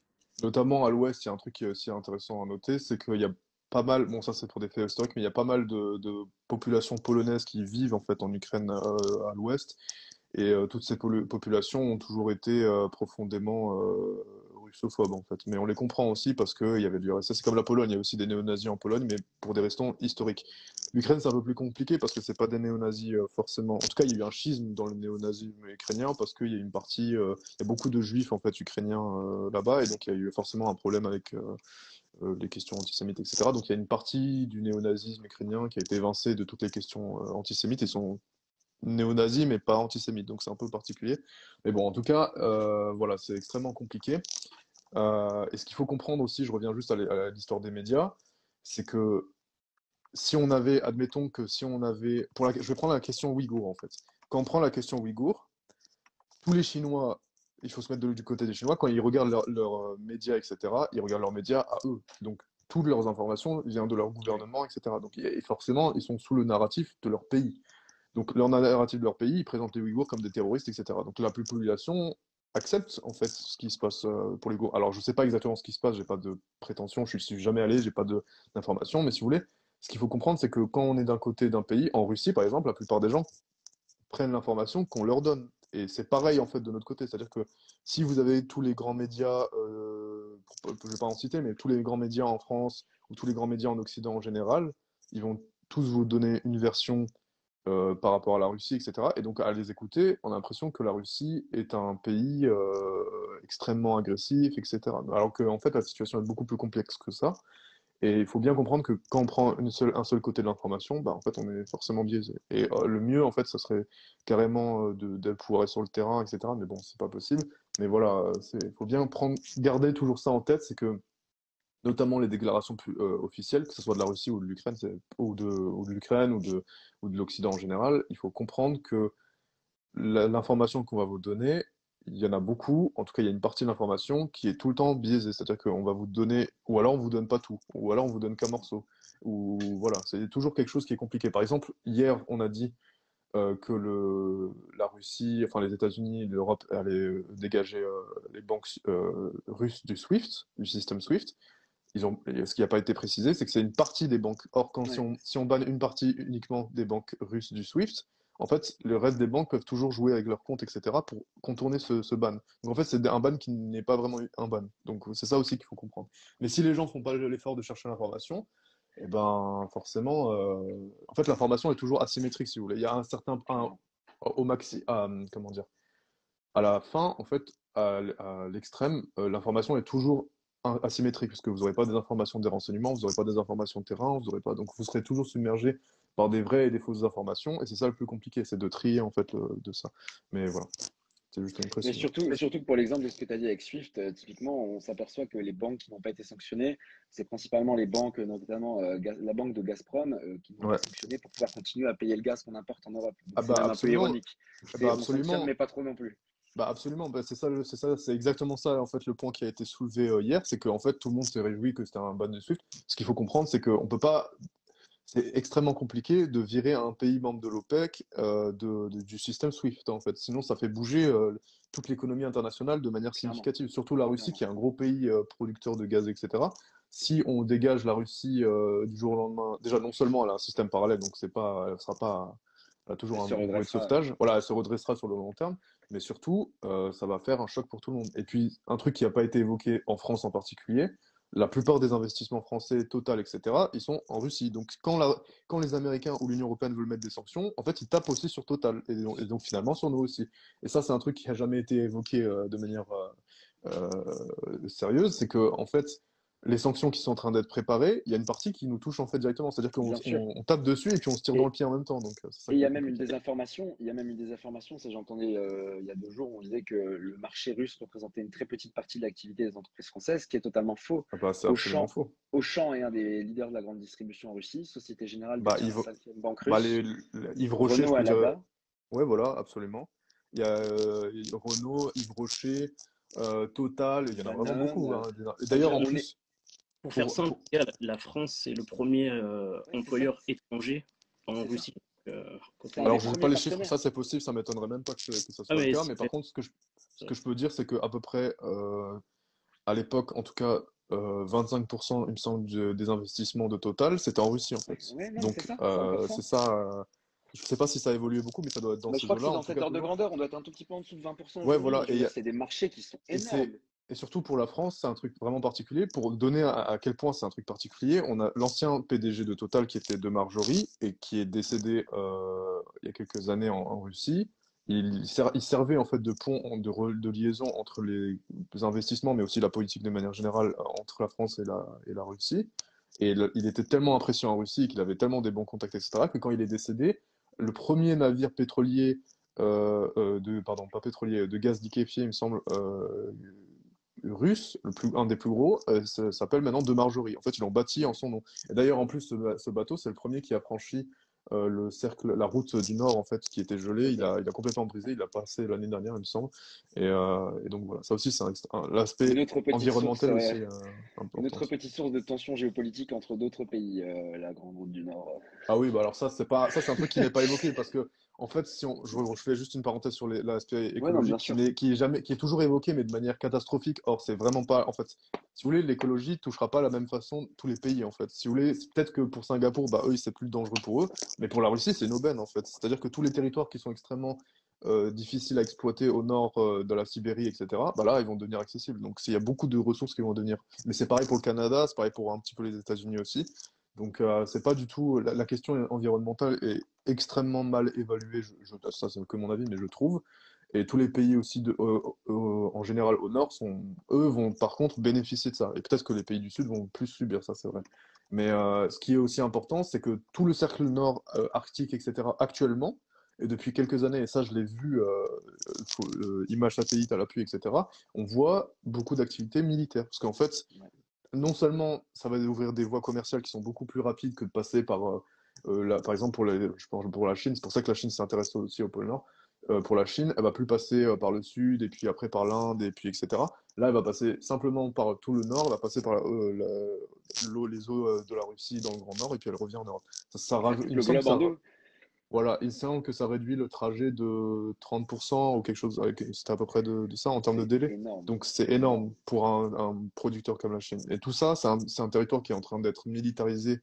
Notamment à l'ouest, il y a un truc qui est aussi intéressant à noter, c'est qu'il y a pas mal, bon ça c'est pour des faits historiques, mais il y a pas mal de populations polonaises qui vivent en fait en Ukraine à l'ouest. Et toutes ces populations ont toujours été profondément russophobes, en fait. Mais on les comprend aussi parce qu'il y avait du RSS. C'est comme la Pologne, il y a aussi des néo-nazis en Pologne, mais pour des raisons historiques. L'Ukraine, c'est un peu plus compliqué parce que c'est pas des néo-nazis forcément. En tout cas, il y a eu un schisme dans le néo-nazisme ukrainien parce qu'il y a une partie, il y a beaucoup de juifs en fait ukrainiens là-bas, et donc il y a eu forcément un problème avec les questions antisémites, etc. Donc il y a une partie du néo-nazisme ukrainien qui a été évincée de toutes les questions antisémites. Ils sont néo-nazi, mais pas antisémite, donc c'est un peu particulier. Mais bon, en tout cas, voilà, c'est extrêmement compliqué. Et ce qu'il faut comprendre aussi, je reviens juste à l'histoire des médias, c'est que si on avait, admettons que si on avait, je vais prendre la question Ouïghour en fait. Quand on prend la question Ouïghour, tous les Chinois, il faut se mettre du côté des Chinois, quand ils regardent leurs médias, etc., ils regardent leurs médias à eux. Donc, toutes leurs informations viennent de leur Oui. gouvernement, etc. Donc, et forcément, ils sont sous le narratif de leur pays. Donc, leur narratif de leur pays, ils présentent les Ouïghours comme des terroristes, etc. Donc, la population accepte, en fait, ce qui se passe pour les Ouïghours. Alors, je ne sais pas exactement ce qui se passe, j'ai pas de prétention, je suis jamais allé, j'ai pas d'informations, mais si vous voulez, ce qu'il faut comprendre, c'est que quand on est d'un côté d'un pays, en Russie, par exemple, la plupart des gens prennent l'information qu'on leur donne. Et c'est pareil en fait de notre côté. C'est-à-dire que si vous avez tous les grands médias, je ne vais pas en citer, mais tous les grands médias en France ou tous les grands médias en Occident en général, ils vont tous vous donner une version par rapport à la Russie, etc. Et donc à les écouter, on a l'impression que la Russie est un pays extrêmement agressif, etc. Alors qu'en fait la situation est beaucoup plus complexe que ça. Et il faut bien comprendre que quand on prend un seul côté de l'information, bah, en fait, on est forcément biaisé. Et le mieux, en fait, ça serait carrément de pouvoir être sur le terrain, etc. Mais bon, c'est pas possible. Mais voilà, il faut bien garder toujours ça en tête, c'est que notamment les déclarations officielles, que ce soit de la Russie ou de l'Ukraine, ou de l'Ukraine ou de l'Occident en général, il faut comprendre que l'information qu'on va vous donner, il y en a beaucoup, en tout cas il y a une partie de l'information qui est tout le temps biaisée, c'est-à-dire qu'on va vous donner, ou alors on vous donne pas tout, ou alors on vous donne qu'un morceau, ou voilà, c'est toujours quelque chose qui est compliqué. Par exemple, hier on a dit que la Russie, enfin les États-Unis, l'Europe allaient dégager les banques russes du SWIFT, du système SWIFT. Ce qui n'a pas été précisé, c'est que c'est une partie des banques. Or, Ouais. si on banne une partie uniquement des banques russes du SWIFT, en fait, le reste des banques peuvent toujours jouer avec leurs comptes, etc., pour contourner ce ban. Donc, en fait, c'est un ban qui n'est pas vraiment un ban. Donc, c'est ça aussi qu'il faut comprendre. Mais si les gens font pas l'effort de chercher l'information, eh ben, forcément, en fait, l'information est toujours asymétrique, si vous voulez. Il y a un certain, au maxi, comment dire, à la fin, en fait, à l'extrême, l'information est toujours asymétrique, parce que vous n'aurez pas des informations des renseignements, vous n'aurez pas des informations de terrain, vous aurez pas, donc vous serez toujours submergé par des vraies et des fausses informations, et c'est ça le plus compliqué, c'est de trier en fait de ça. Mais voilà, c'est juste une Mais précision. surtout que pour l'exemple de ce que tu as dit avec Swift, typiquement, on s'aperçoit que les banques qui n'ont pas été sanctionnées, c'est principalement les banques, notamment la banque de Gazprom, qui n'ont pas Ouais. sanctionné pour pouvoir continuer à payer le gaz qu'on importe en Europe. Donc Ah c'est bah même un peu absolument, ironique. ah bah On sanctionne, absolument, mais pas trop non plus. bah absolument, bah c'est exactement ça en fait le point qui a été soulevé hier, c'est qu'en fait tout le monde s'est réjoui que c'était un ban de Swift. Ce qu'il faut comprendre, c'est qu'on peut pas. C'est extrêmement compliqué de virer un pays membre de l'OPEC du système SWIFT, en fait. Sinon, ça fait bouger toute l'économie internationale de manière Clairement, significative. Surtout la Russie, clairement. qui est un gros pays producteur de gaz, etc. Si on dégage la Russie du jour au lendemain, déjà non seulement elle a un système parallèle, donc c'est pas, elle sera pas, elle a Elle toujours se une bouée de redressera. sauvetage. Voilà, elle se redressera sur le long terme, mais surtout, ça va faire un choc pour tout le monde. Et puis, un truc qui n'a pas été évoqué en France en particulier, la plupart des investissements français, Total, etc., ils sont en Russie. Donc, quand les Américains ou l'Union européenne veulent mettre des sanctions, en fait, ils tapent aussi sur Total, et donc finalement sur nous aussi. Et ça, c'est un truc qui n'a jamais été évoqué de manière sérieuse, c'est que en fait, les sanctions qui sont en train d'être préparées, il y a une partie qui nous touche en fait directement. C'est-à-dire qu'on Bien sûr. on tape dessus et puis on se tire dans le Et, pied en même temps. Donc, c'est ça Et il qui y est a même une compliqué. désinformation, il y a même une désinformation, ça j'entendais il y a 2 jours, on disait que le marché russe représentait une très petite partie de l'activité des entreprises françaises, ce qui est totalement faux. Ah bah, c'est absolument Auchan, faux. Auchan est un des leaders de la grande distribution en Russie, Société Générale Bah, détient la cinquième banque bah russe, Yves Rocher, je Renault peux a dire. l'ADA. Ouais, voilà, absolument. Il y a Renault, Yves Rocher, Total, il y en a vraiment beaucoup, hein. Danone. D'ailleurs, en On est, plus, Pour faire pour, simple, pour... la France, c'est le premier ouais, c'est ça, employeur étranger en c'est ça. Russie. Quand C'est on un y Alors, des je n'ai pense. pas premiers les chiffres, partenaires. ça c'est possible, ça m'étonnerait même pas que ça Ah, soit le mais cas, mais par contre, ce que je peux dire, c'est qu'à peu près, à l'époque, en tout cas, 25%, il me semble, des investissements de Total, c'était en Russie, en Ouais, fait. ouais, non, mais c'est Donc, ça, c'est 100%. ça. Je sais pas si ça a évolué beaucoup, mais ça doit être dans Mais je ces crois que c'est eaux-là, dans en tout cet cas, ordre de toujours. grandeur, on doit être un tout petit peu en dessous de 20% Ouais, aujourd'hui, voilà. mais je veux dire, c'est des marchés qui sont Et c'est énormes. et surtout pour la France, c'est un truc vraiment particulier. Pour donner à quel point c'est un truc particulier, on a l'ancien PDG de Total qui était de Marjorie et qui est décédé il y a quelques années en Russie. Il servait en fait de pont, de liaison entre les investissements, mais aussi la politique de manière générale entre la France et la Russie. Et il était tellement apprécié en Russie qu'il avait tellement des bons contacts, etc., que quand il est décédé, le premier navire pétrolier pardon, pas pétrolier, de gaz liquéfié, il me semble, russe, un des plus gros, ça s'appelle maintenant de Marjorie. En fait, ils l'ont bâti en son nom. Et d'ailleurs, en plus, ce bateau, c'est le premier qui a franchi la route du Nord, en fait, qui était gelée. Ok. Il a complètement brisé. Il a passé l'année dernière, il me semble. Et donc voilà, ça aussi, c'est l'aspect Une autre petite source, environnemental aussi une important. autre petite source de tension géopolitique entre d'autres pays, la Grande Route du Nord. Ah oui, bah alors ça c'est un truc qui n'est pas évoqué parce que en fait, si on, je fais juste une parenthèse sur l'aspect Ouais, non, bien écologique sûr. qui est toujours évoqué mais de manière catastrophique. Or, c'est vraiment pas, en fait, si vous voulez, l'écologie touchera pas la même façon tous les pays en fait. Si vous voulez, peut-être que pour Singapour, bah eux, c'est plus dangereux pour eux, mais pour la Russie, c'est une aubaine en fait. C'est-à-dire que tous les territoires qui sont extrêmement difficiles à exploiter au nord de la Sibérie, etc., bah là, ils vont devenir accessibles. Donc, il y a beaucoup de ressources qui vont devenir. Mais c'est pareil pour le Canada, c'est pareil pour un petit peu les États-Unis aussi. Donc, c'est pas du tout. La question environnementale est extrêmement mal évaluée. Ça, c'est que mon avis, mais je trouve. Et tous les pays aussi, en général, au nord, eux, vont par contre bénéficier de ça. Et peut-être que les pays du sud vont plus subir ça, c'est vrai. Mais ce qui est aussi important, c'est que tout le cercle nord, arctique, etc., actuellement, et depuis quelques années, et ça, je l'ai vu, images satellites à l'appui, etc., on voit beaucoup d'activités militaires. Parce qu'en fait, Ouais. non seulement ça va ouvrir des voies commerciales qui sont beaucoup plus rapides que de passer par exemple je pense pour la Chine, c'est pour ça que la Chine s'intéresse aussi au pôle Nord. Pour la Chine, elle va plus passer par le sud et puis après par l'Inde et puis etc. Là, elle va passer simplement par tout le nord, elle va passer par les eaux de la Russie dans le Grand Nord et puis elle revient en Europe. Ça Il coupe me le semble que globe en ça, deux. voilà, il semble que ça réduit le trajet de 30% ou quelque chose, c'était à peu près de ça en termes de C'est délai. énorme. Donc c'est C'est énorme. énorme pour un producteur comme la Chine. Et tout ça, c'est un territoire qui est en train d'être militarisé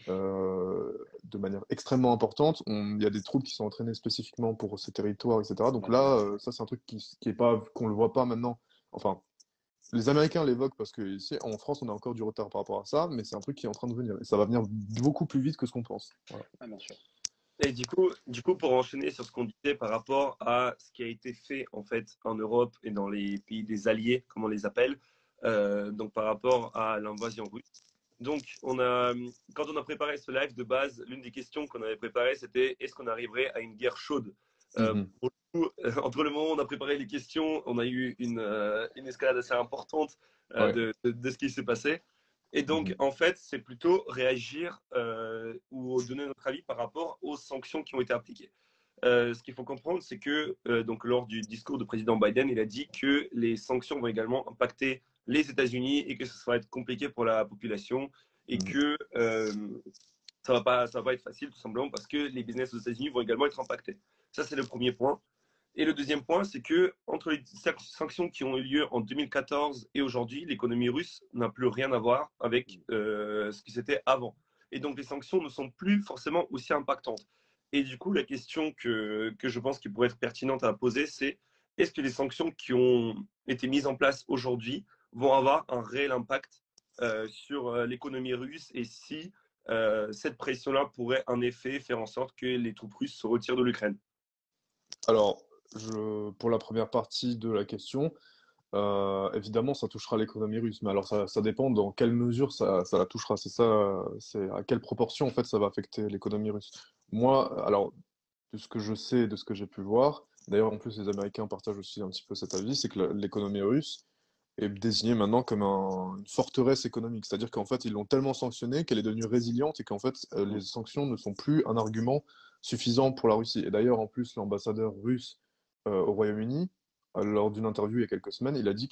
de manière extrêmement importante. Il y a des troupes qui sont entraînées spécifiquement pour ces territoires, etc. Donc Ouais, c'est là, vrai. ça c'est un truc qui est pas, qu'on le voit pas maintenant. Enfin, les Américains l'évoquent parce que ici, en France, on a encore du retard par rapport à ça, mais c'est un truc qui est en train de venir. Et ça va venir beaucoup plus vite que ce qu'on pense. Voilà. Ah, bien sûr. Et du coup, pour enchaîner sur ce qu'on disait par rapport à ce qui a été fait en fait en Europe et dans les pays des alliés, comme on les appelle, donc par rapport à l'invasion russe. Donc, quand on a préparé ce live de base, l'une des questions qu'on avait préparées, c'était est-ce qu'on arriverait à une guerre chaude. Mhm. Pour le coup, entre le moment où on a préparé les questions, on a eu une escalade assez importante Ouais. de ce qui s'est passé. Et donc, Mhm. en fait, c'est plutôt réagir ou donner notre avis par rapport aux sanctions qui ont été appliquées. Ce qu'il faut comprendre, c'est que donc lors du discours du président Biden, il a dit que les sanctions vont également impacter les États-Unis et que ça va être compliqué pour la population et Mhm. que ça va pas être facile tout simplement parce que les business aux États-Unis vont également être impactés. Ça, c'est le premier point. Et le deuxième point, c'est que entre les sanctions qui ont eu lieu en 2014 et aujourd'hui, l'économie russe n'a plus rien à voir avec ce qui c'était avant. Et donc, les sanctions ne sont plus forcément aussi impactantes. Et du coup, la question que je pense qui pourrait être pertinente à poser, c'est est-ce que les sanctions qui ont été mises en place aujourd'hui vont avoir un réel impact sur l'économie russe et si cette pression-là pourrait en effet faire en sorte que les troupes russes se retirent de l'Ukraine? Alors, pour la première partie de la question, évidemment, ça touchera l'économie russe, mais alors ça dépend dans quelle mesure ça la touchera. C'est ça, c'est à quelle proportion en fait ça va affecter l'économie russe. Moi, alors, de ce que je sais, de ce que j'ai pu voir, d'ailleurs en plus les Américains partagent aussi un petit peu cet avis, c'est que l'économie russe est désignée maintenant comme une forteresse économique. C'est-à-dire qu'en fait, ils l'ont tellement sanctionnée qu'elle est devenue résiliente et qu'en fait, les sanctions ne sont plus un argument suffisant pour la Russie. Et d'ailleurs, en plus, l'ambassadeur russe au Royaume-Uni, lors d'une interview il y a quelques semaines, il a dit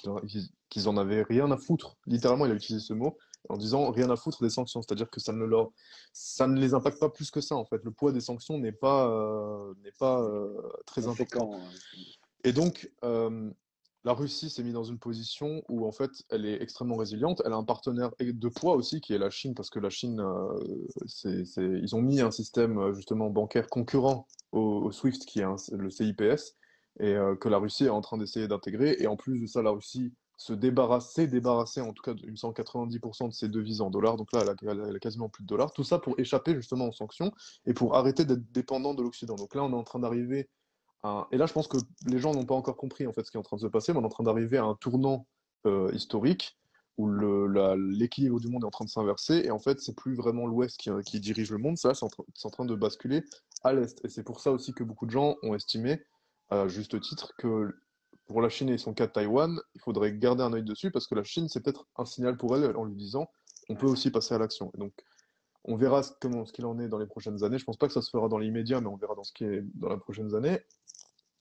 qu'ils en avaient rien à foutre. Littéralement, il a utilisé ce mot en disant rien à foutre des sanctions. C'est-à-dire que ça ne les impacte pas plus que ça, en fait. Le poids des sanctions n'est pas très important. Conséquent. Et donc, la Russie s'est mise dans une position où, en fait, elle est extrêmement résiliente. Elle a un partenaire de poids aussi, qui est la Chine, parce que la Chine, ils ont mis un système, justement, bancaire concurrent au SWIFT, qui est le CIPS, et que la Russie est en train d'essayer d'intégrer. Et en plus de ça, la Russie s'est débarrassée, en tout cas, il me semble, 90% de ses devises en dollars. Donc là, elle a quasiment plus de dollars. Tout ça pour échapper, justement, aux sanctions et pour arrêter d'être dépendant de l'Occident. Donc là, on est en train d'arriver et là, je pense que les gens n'ont pas encore compris en fait ce qui est en train de se passer, mais on est en train d'arriver à un tournant historique où l'équilibre du monde est en train de s'inverser, et en fait, c'est plus vraiment l'Ouest qui dirige le monde, ça, c'est en train de basculer à l'Est. Et c'est pour ça aussi que beaucoup de gens ont estimé, à juste titre, que pour la Chine et son cas de Taïwan, il faudrait garder un œil dessus parce que la Chine, c'est peut-être un signal pour elle en lui disant on peut aussi passer à l'action. Et donc, on verra ce qu'il en est dans les prochaines années. Je pense pas que ça se fera dans l'immédiat, mais on verra dans ce qui est dans les prochaines années.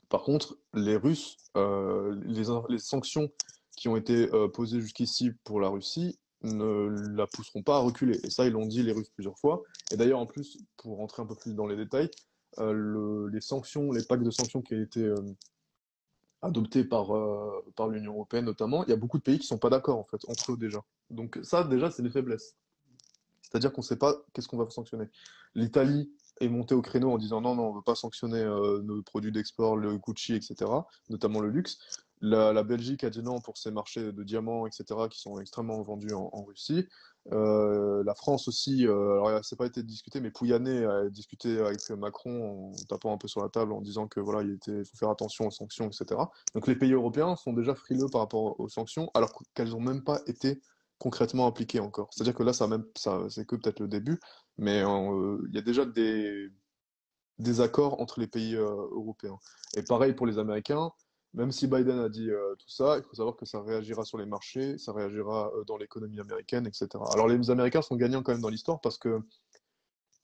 Par contre, les Russes, les sanctions qui ont été posées jusqu'ici pour la Russie ne la pousseront pas à reculer. Et ça, ils l'ont dit les Russes plusieurs fois. Et d'ailleurs, en plus, pour rentrer un peu plus dans les détails, les sanctions, les packs de sanctions qui ont été adoptés par l'Union européenne notamment, il y a beaucoup de pays qui sont pas d'accord en fait entre eux déjà. Donc ça, déjà, c'est des faiblesses. C'est-à-dire qu'on ne sait pas qu'est-ce qu'on va sanctionner. L'Italie est montée au créneau en disant non, non, on ne veut pas sanctionner nos produits d'export, le Gucci, etc., notamment le luxe. La Belgique a dit non pour ses marchés de diamants, etc., qui sont extrêmement vendus en Russie. La France aussi, alors ça n'a pas été discuté, mais Pouyanné a discuté avec Macron en tapant un peu sur la table en disant que voilà, il faut faire attention aux sanctions, etc. Donc les pays européens sont déjà frileux par rapport aux sanctions, alors qu'elles n'ont même pas été concrètement appliquées encore. C'est-à-dire que là, c'est que peut-être le début, mais il y a déjà des accords entre les pays européens. Et pareil pour les Américains, même si Biden a dit tout ça, il faut savoir que ça réagira sur les marchés, ça réagira dans l'économie américaine, etc. Alors les Américains sont gagnants quand même dans l'histoire parce que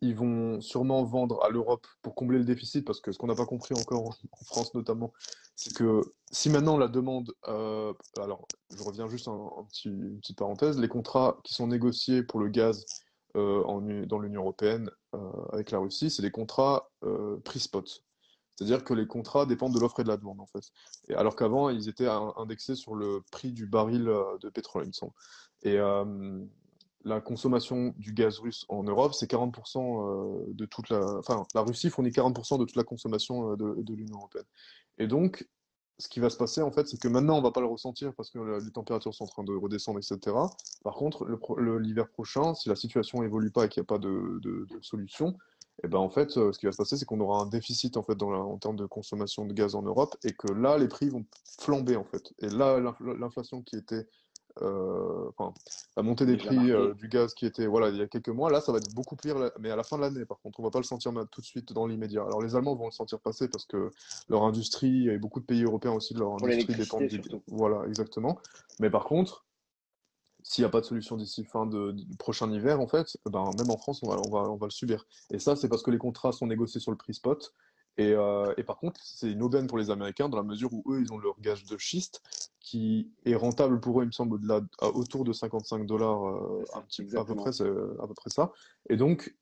ils vont sûrement vendre à l'Europe pour combler le déficit, parce que ce qu'on n'a pas compris encore en France notamment, c'est que si maintenant la demande, alors je reviens juste une petite parenthèse, les contrats qui sont négociés pour le gaz dans l'Union européenne avec la Russie, c'est des contrats prix spot. C'est-à-dire que les contrats dépendent de l'offre et de la demande en fait. Et alors qu'avant, ils étaient indexés sur le prix du baril de pétrole, il me semble. Et la consommation du gaz russe en Europe, c'est 40% de toute la... Enfin, la Russie fournit 40% de toute la consommation de l'Union européenne. Et donc, ce qui va se passer, en fait, c'est que maintenant, on va pas le ressentir parce que les températures sont en train de redescendre, etc. Par contre, l'hiver prochain, si la situation évolue pas et qu'il n'y a pas de solution, et ben en fait, ce qui va se passer, c'est qu'on aura un déficit en fait en termes de consommation de gaz en Europe et que là, les prix vont flamber en fait. Et là, l'inflation qui était enfin, la montée des Déjà prix marqué. du gaz qui était voilà, il y a quelques mois, là, ça va être beaucoup pire, mais à la fin de l'année, par contre, on va pas le sentir tout de suite dans l'immédiat. Alors, les Allemands vont le sentir passer parce que leur industrie, et beaucoup de pays européens aussi, leur Pour industrie dépendent l'électricité du... surtout. Voilà, exactement. Mais par contre, s'il n'y a pas de solution d'ici fin du prochain hiver, en fait, ben, même en France, on va le subir. Et ça, c'est parce que les contrats sont négociés sur le prix spot. Et par contre, c'est une aubaine pour les Américains dans la mesure où eux, ils ont leur gage de schiste qui est rentable pour eux, il me semble, autour de 55 dollars, C'est un ça, petit, exactement. c'est à peu près ça. Et donc,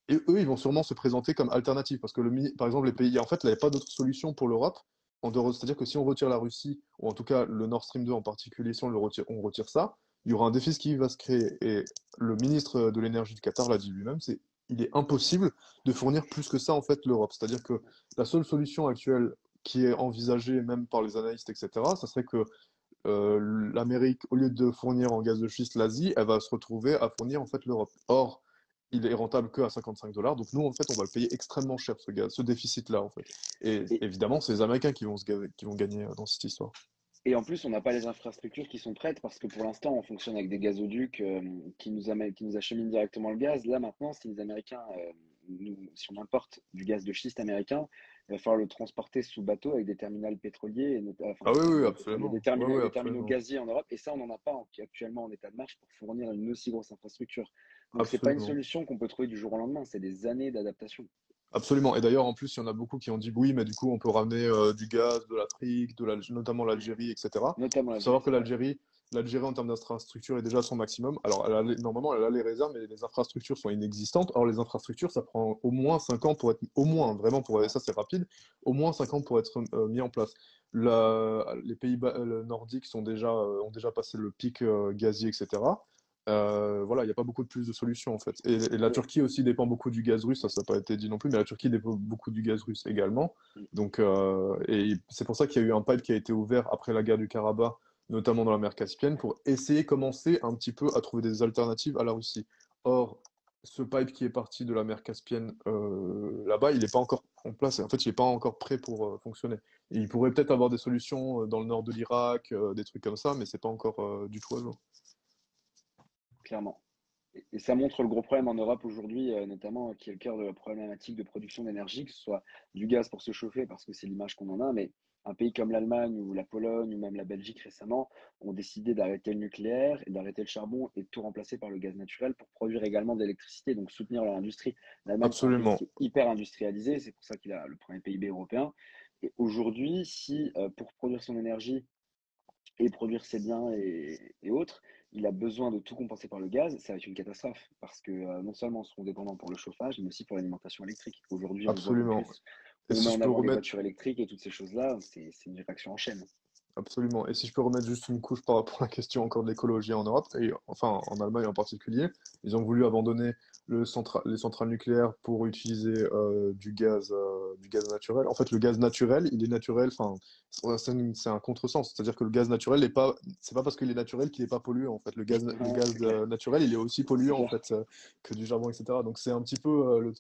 eux, ils vont sûrement se présenter comme alternative parce que par exemple, les pays, en fait, il n'y avait pas d'autre solution pour l'Europe. C'est-à-dire que si on retire la Russie, ou en tout cas le Nord Stream 2 en particulier, si on retire ça, il y aura un déficit qui va se créer. Et le ministre de l'énergie du Qatar l'a dit lui-même, il est impossible de fournir plus que ça en fait l'Europe. C'est-à-dire que la seule solution actuelle qui est envisagée même par les analystes, etc., ça serait que l'Amérique, au lieu de fournir en gaz de schiste l'Asie, elle va se retrouver à fournir en fait l'Europe. Or, il est rentable que à 55 dollars, donc nous en fait on va le payer extrêmement cher ce gaz, ce déficit-là en fait. Et Et, évidemment, c'est les Américains qui vont gagner dans cette histoire. et en plus, on n'a pas les infrastructures qui sont prêtes parce que pour l'instant, on fonctionne avec des gazoducs qui nous acheminent directement le gaz. Là, maintenant, si les Américains, si on importe du gaz de schiste américain, il va falloir le transporter sous bateau avec des terminals pétroliers, enfin Ah des oui, oui, terminals pétroliers, absolument. Oui, oui, des terminaux absolument. gaziers en Europe. Et ça, on n'en a pas actuellement en état de marche pour fournir une aussi grosse infrastructure. Donc, c'est pas une Absolument. solution qu'on peut trouver du jour au lendemain. C'est des années d'adaptation, Absolument. Et d'ailleurs, en plus, il y en a beaucoup qui ont dit oui, mais du coup, on peut ramener du gaz de l'Afrique, notamment l'Algérie, etc. notamment Il faut l'Algérie, savoir que c'est vrai. l'Algérie, en termes d'infrastructure, est déjà à son maximum. Alors, normalement, elle a les réserves, mais les infrastructures sont inexistantes. Or, les infrastructures, ça prend au moins 5 ans pour être, au moins, vraiment, et Ouais. ça, c'est rapide, au moins 5 ans pour être mis en place. Les pays nordiques ont déjà passé le pic gazier, etc. Voilà, il n'y a pas beaucoup de plus de solutions en fait. Et la Turquie aussi dépend beaucoup du gaz russe, ça n'a pas été dit non plus, mais la Turquie dépend beaucoup du gaz russe également. Donc, et c'est pour ça qu'il y a eu un pipe qui a été ouvert après la guerre du Karabakh, notamment dans la mer Caspienne, pour essayer commencer un petit peu à trouver des alternatives à la Russie. Or, ce pipe qui est parti de la mer Caspienne là-bas, il n'est pas encore en place, et en fait, il n'est pas encore prêt pour fonctionner. Et il pourrait peut-être avoir des solutions dans le nord de l'Irak, des trucs comme ça, mais c'est pas encore du tout à jour. Clairement. Et ça montre le gros problème en Europe aujourd'hui, notamment qui est le cœur de la problématique de production d'énergie, que ce soit du gaz pour se chauffer, parce que c'est l'image qu'on en a, mais un pays comme l'Allemagne ou la Pologne ou même la Belgique récemment ont décidé d'arrêter le nucléaire et d'arrêter le charbon et de tout remplacer par le gaz naturel pour produire également de l'électricité, donc soutenir leur industrie. L'Allemagne, c'est un pays Absolument. qui est hyper industrialisé, c'est pour ça qu'il a le premier PIB européen. Et aujourd'hui, si pour produire son énergie et produire ses biens et autres, il a besoin de tout compenser par le gaz, ça va être une catastrophe. Parce que non seulement ils seront dépendants pour le chauffage, mais aussi pour l'alimentation électrique. Aujourd'hui, on voit que Absolument. plus Et on met si je en peux avant les remettre voitures électriques et toutes ces choses-là, c'est une réaction en chaîne. Absolument. Et si je peux remettre juste une couche par rapport à la question encore de l'écologie en Europe, et enfin en Allemagne en particulier, ils ont voulu abandonner les centrales nucléaires pour utiliser du gaz naturel. En fait, le gaz naturel, il est naturel, enfin, c'est un contresens. C'est-à-dire que le gaz naturel n'est pas, c'est pas parce qu'il est naturel qu'il n'est pas polluant. En fait, le Ouais, gaz c'est clair, naturel, il est aussi c'est polluant en clair. fait que du charbon, etc. Donc c'est un petit peu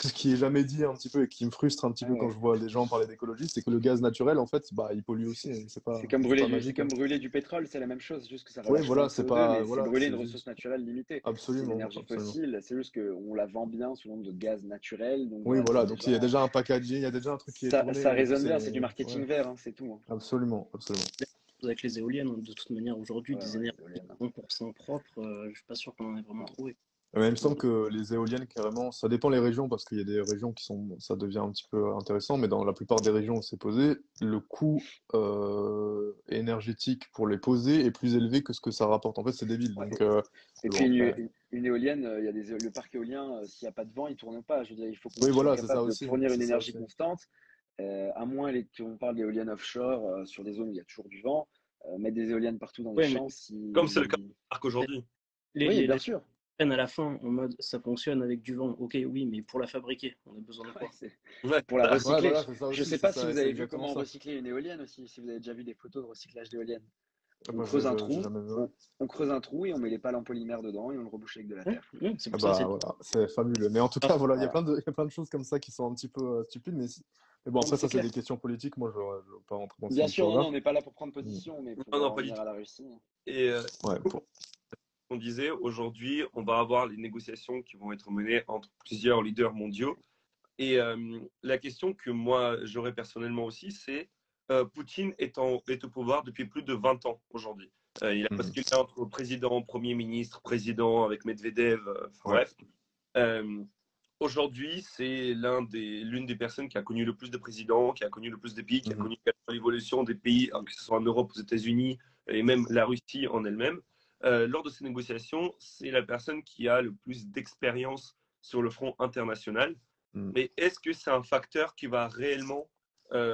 ce qui est jamais dit un petit peu et qui me frustre un petit Ouais, peu quand ouais. je vois des gens parler d'écologie, c'est que le gaz naturel, en fait, bah, il pollue aussi. Hein. C'est pas C'est magique. Hein. comme brûler du pétrole, c'est la même chose, juste que ça Oui, relâche moins voilà, de c'est CO2, pas, mais c'est voilà, brûler une c'est ressource juste, naturelle limitée. C'est une absolument, énergie absolument. fossile, c'est juste qu'on la vend bien sous le nom de gaz naturel, donc Oui, voilà, voilà, donc il y a déjà un packaging, il y a déjà un truc qui est tourné, ça et du coup, résonne bien, c'est, c'est du ouais, marketing vert, hein, c'est tout, hein. absolument, absolument. Avec les éoliennes, hein, de toute manière, aujourd'hui, Ouais, des ouais, énergies les éoliennes, hein. 100% propres, je suis pas sûr qu'on en ait vraiment Non, trouvé. Mais il me non, semble que les éoliennes, carrément, ça dépend les régions, parce qu'il y a des régions qui sont, ça devient un petit peu intéressant, mais dans la plupart des régions où c'est posé, le coût énergétique pour les poser est plus élevé que ce que ça rapporte. En fait, c'est débile. ouais. Donc, Et mais puis bon, après. une éolienne, il y a le parc éolien, s'il n'y a pas de vent, il tourne pas. Je veux dire, il faut qu'on Oui, soit voilà, c'est ça capable de aussi. fournir une C'est ça énergie aussi. constante, à moins qu'on parle d'éoliennes offshore sur des zones où il y a toujours du vent. Mettre des éoliennes partout dans les Ouais, mais champs, Comme c'est le cas si... de Arc aujourd'hui. Oui, les bien sûr. prennent à la fin en mode ça fonctionne avec du vent. Ok, oui, mais pour la fabriquer, on a besoin de Ouais, quoi? Ouais, pour la Ouais, recycler. voilà, c'est ça Je aussi, sais pas si vous c'est avez vu exactement comment ça. recycler une éolienne aussi, si vous avez déjà vu des photos de recyclage d'éoliennes. Ah, On moi, creuse un j'ai trou, jamais vu. on creuse un trou et on met les pales en polymère dedans et on le rebouche avec de la Ouais, terre. ouais, c'est Ah pour ça, bah c'est voilà, c'est fabuleux. Mais en tout cas, voilà, Voilà. il y a plein de choses comme ça qui sont un petit peu stupides, mais bon, Non, mais après, c'est ça, c'est clair. des questions politiques. Moi, je veux pas rentrer dans Bien ces sûr, non, non, histoires-là. on n'est pas là pour prendre Mm. position, mais pour non, non, en pas du revenir tout. à la Russie. Et Ouais, on disait, aujourd'hui, on va avoir les négociations qui vont être menées entre plusieurs leaders mondiaux. Et la question que moi, j'aurais personnellement aussi, c'est Poutine est au pouvoir depuis plus de 20 ans aujourd'hui. Il a Mhm. basculé entre président, premier ministre, président avec Medvedev, enfin Ouais. bref. Euh, Aujourd'hui, c'est l'une des personnes qui a connu le plus de présidents, qui a connu le plus de pays, qui a Mhm. connu l'évolution des pays, que ce soit en Europe, aux États-Unis et même la Russie en elle-même. Lors de ces négociations, c'est la personne qui a le plus d'expérience sur le front international. Mhm. Mais est-ce que c'est un facteur qui va réellement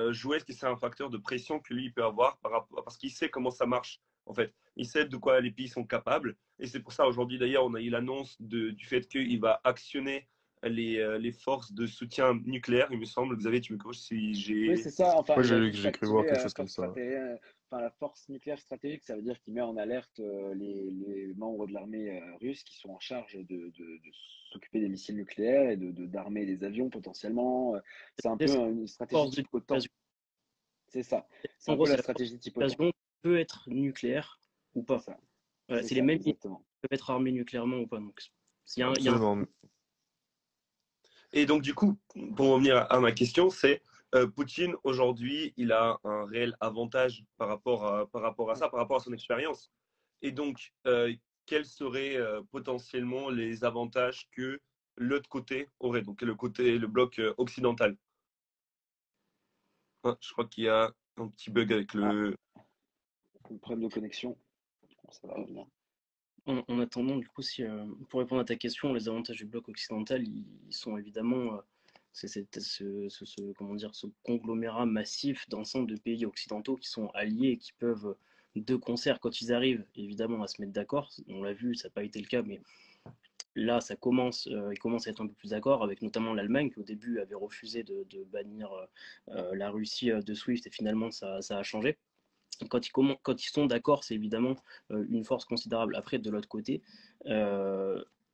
jouer? Est-ce que c'est un facteur de pression que lui peut avoir parce qu'il sait comment ça marche en fait? Il sait de quoi les pays sont capables. Et c'est pour ça aujourd'hui d'ailleurs, on a eu l'annonce du fait qu'il va actionner les forces de soutien nucléaire, il me semble. Xavier, tu me corriges si Oui, j'ai. c'est ça. Enfin, Ouais, il va juste j'ai cru voir activer quelque la chose comme force ça. Ouais. stratégique, enfin, la force nucléaire stratégique. Ça veut dire qu'il met en alerte les membres de l'armée russe qui sont en charge de s'occuper des missiles nucléaires et d'armer des avions potentiellement. C'est un peu une stratégie force de type OTAN. dissuasion. C'est ça. C'est En un gros, peu la c'est la force stratégie type de OTAN. dissuasion qui peut être nucléaire ou C'est pas. ça. Voilà, C'est c'est les ça, mêmes qui exactement. peuvent être armés nucléairement ou pas. Donc, il y a un Absolument. Et donc, du coup, pour revenir à ma question, c'est Poutine, aujourd'hui, il a un réel avantage par rapport à son expérience. Et donc, quels seraient potentiellement les avantages que l'autre côté aurait, donc le bloc occidental? Ah, je crois qu'il y a un petit bug avec Ah, le. un problème de connexion. Bon, ça va revenir. En attendant, du coup, si, pour répondre à ta question, les avantages du bloc occidental, ils sont évidemment comment dire, ce conglomérat massif d'ensemble de pays occidentaux qui sont alliés et qui peuvent, de concert, quand ils arrivent, évidemment, à se mettre d'accord. On l'a vu, ça n'a pas été le cas, mais là, ils commencent à être un peu plus d'accord, avec notamment l'Allemagne, qui au début avait refusé de bannir la Russie de SWIFT, et finalement, ça a changé. Quand ils sont d'accord, c'est évidemment une force considérable. Après, de l'autre côté,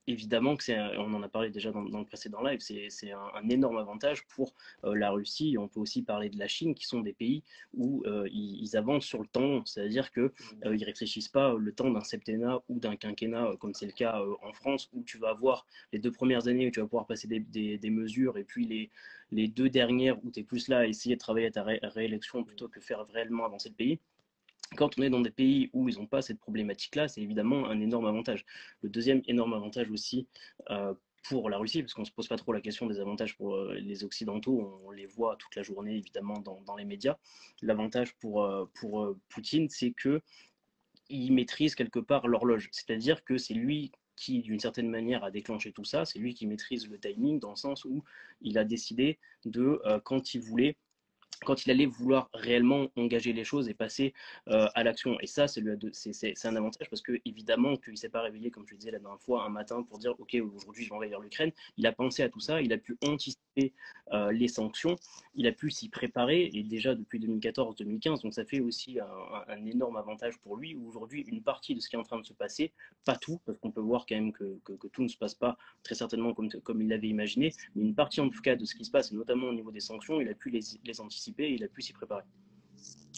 évidemment que on en a parlé déjà dans le précédent live, c'est un énorme avantage pour la Russie. On peut aussi parler de la Chine, qui sont des pays où ils avancent sur le temps, c'est-à-dire qu'ils ne réfléchissent pas le temps d'un septennat ou d'un quinquennat, comme c'est le cas en France, où tu vas avoir les 2 premières années où tu vas pouvoir passer des mesures, et puis les 2 dernières où tu es plus là à essayer de travailler à ta réélection plutôt que faire réellement avancer le pays. Quand on est dans des pays où ils n'ont pas cette problématique-là, c'est évidemment un énorme avantage. Le deuxième énorme avantage aussi pour la Russie, parce qu'on ne se pose pas trop la question des avantages pour les Occidentaux, on les voit toute la journée évidemment dans les médias. L'avantage pour Poutine, c'est qu'il maîtrise quelque part l'horloge, c'est-à-dire que c'est lui qui, d'une certaine manière, a déclenché tout ça, c'est lui qui maîtrise le timing dans le sens où il a décidé de, quand il allait vouloir réellement engager les choses et passer à l'action. Et ça, c'est un avantage parce que, évidemment, qu'il ne s'est pas réveillé, comme je disais la dernière fois, un matin pour dire ok, aujourd'hui je vais envahir l'Ukraine. Il a pensé à tout ça, il a pu anticiper les sanctions, il a pu s'y préparer, et déjà depuis 2014-2015. Donc ça fait aussi un énorme avantage pour lui. Aujourd'hui, une partie de ce qui est en train de se passer, pas tout, parce qu'on peut voir quand même que tout ne se passe pas très certainement comme il l'avait imaginé, mais une partie en tout cas de ce qui se passe, et notamment au niveau des sanctions, il a pu les anticiper et il a pu s'y préparer.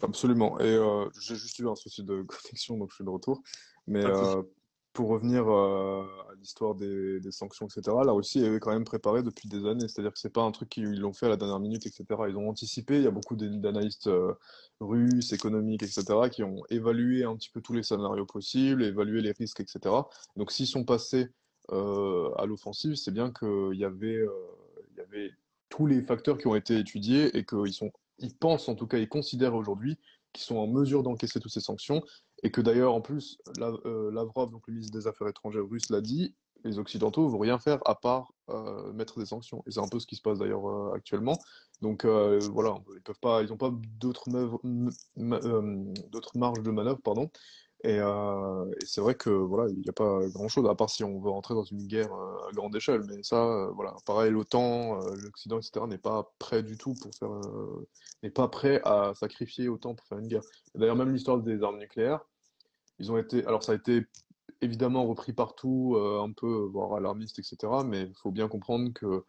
Absolument. Et j'ai juste eu un souci de connexion, donc je suis de retour. Mais Pas de souci. pour revenir à l'histoire des sanctions, etc., la Russie est quand même préparée depuis des années. C'est-à-dire que c'est pas un truc qu'ils l'ont fait à la dernière minute, etc. Ils ont anticipé. Il y a beaucoup d'analystes russes, économiques, etc., qui ont évalué un petit peu tous les scénarios possibles, évalué les risques, etc. Donc s'ils sont passés à l'offensive, c'est bien il y avait tous les facteurs qui ont été étudiés et ils pensent, en tout cas, ils considèrent aujourd'hui qu'ils sont en mesure d'encaisser toutes ces sanctions, et que d'ailleurs, en plus, Lavrov, donc le ministre des Affaires étrangères russe, l'a dit, les Occidentaux ne vont rien faire à part mettre des sanctions. Et c'est un peu ce qui se passe d'ailleurs actuellement. Donc voilà, ils n'ont pas d'autres marges de manœuvre, pardon. Et c'est vrai que voilà, il n'y a pas grand-chose, à part si on veut rentrer dans une guerre à grande échelle. Mais ça, voilà, pareil, l'OTAN, l'Occident, etc., n'est pas prêt du tout n'est pas prêt à sacrifier autant pour faire une guerre. Et d'ailleurs, même l'histoire des armes nucléaires, alors ça a été évidemment repris partout, un peu, voire alarmiste, etc. Mais il faut bien comprendre que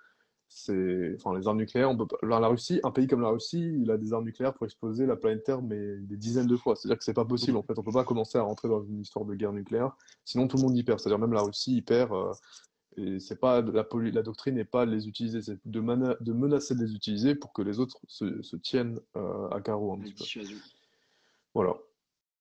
enfin, les armes nucléaires, la Russie, un pays comme la Russie, il a des armes nucléaires pour exploser la planète Terre, mais des dizaines de fois. C'est-à-dire que c'est pas possible, en fait. On peut pas commencer à rentrer dans une histoire de guerre nucléaire, sinon tout le monde y perd. C'est-à-dire même la Russie y perd, et c'est pas la doctrine n'est pas de les utiliser, c'est de menacer de les utiliser pour que les autres se tiennent à carreau un La petit peu. dissuasion. Voilà.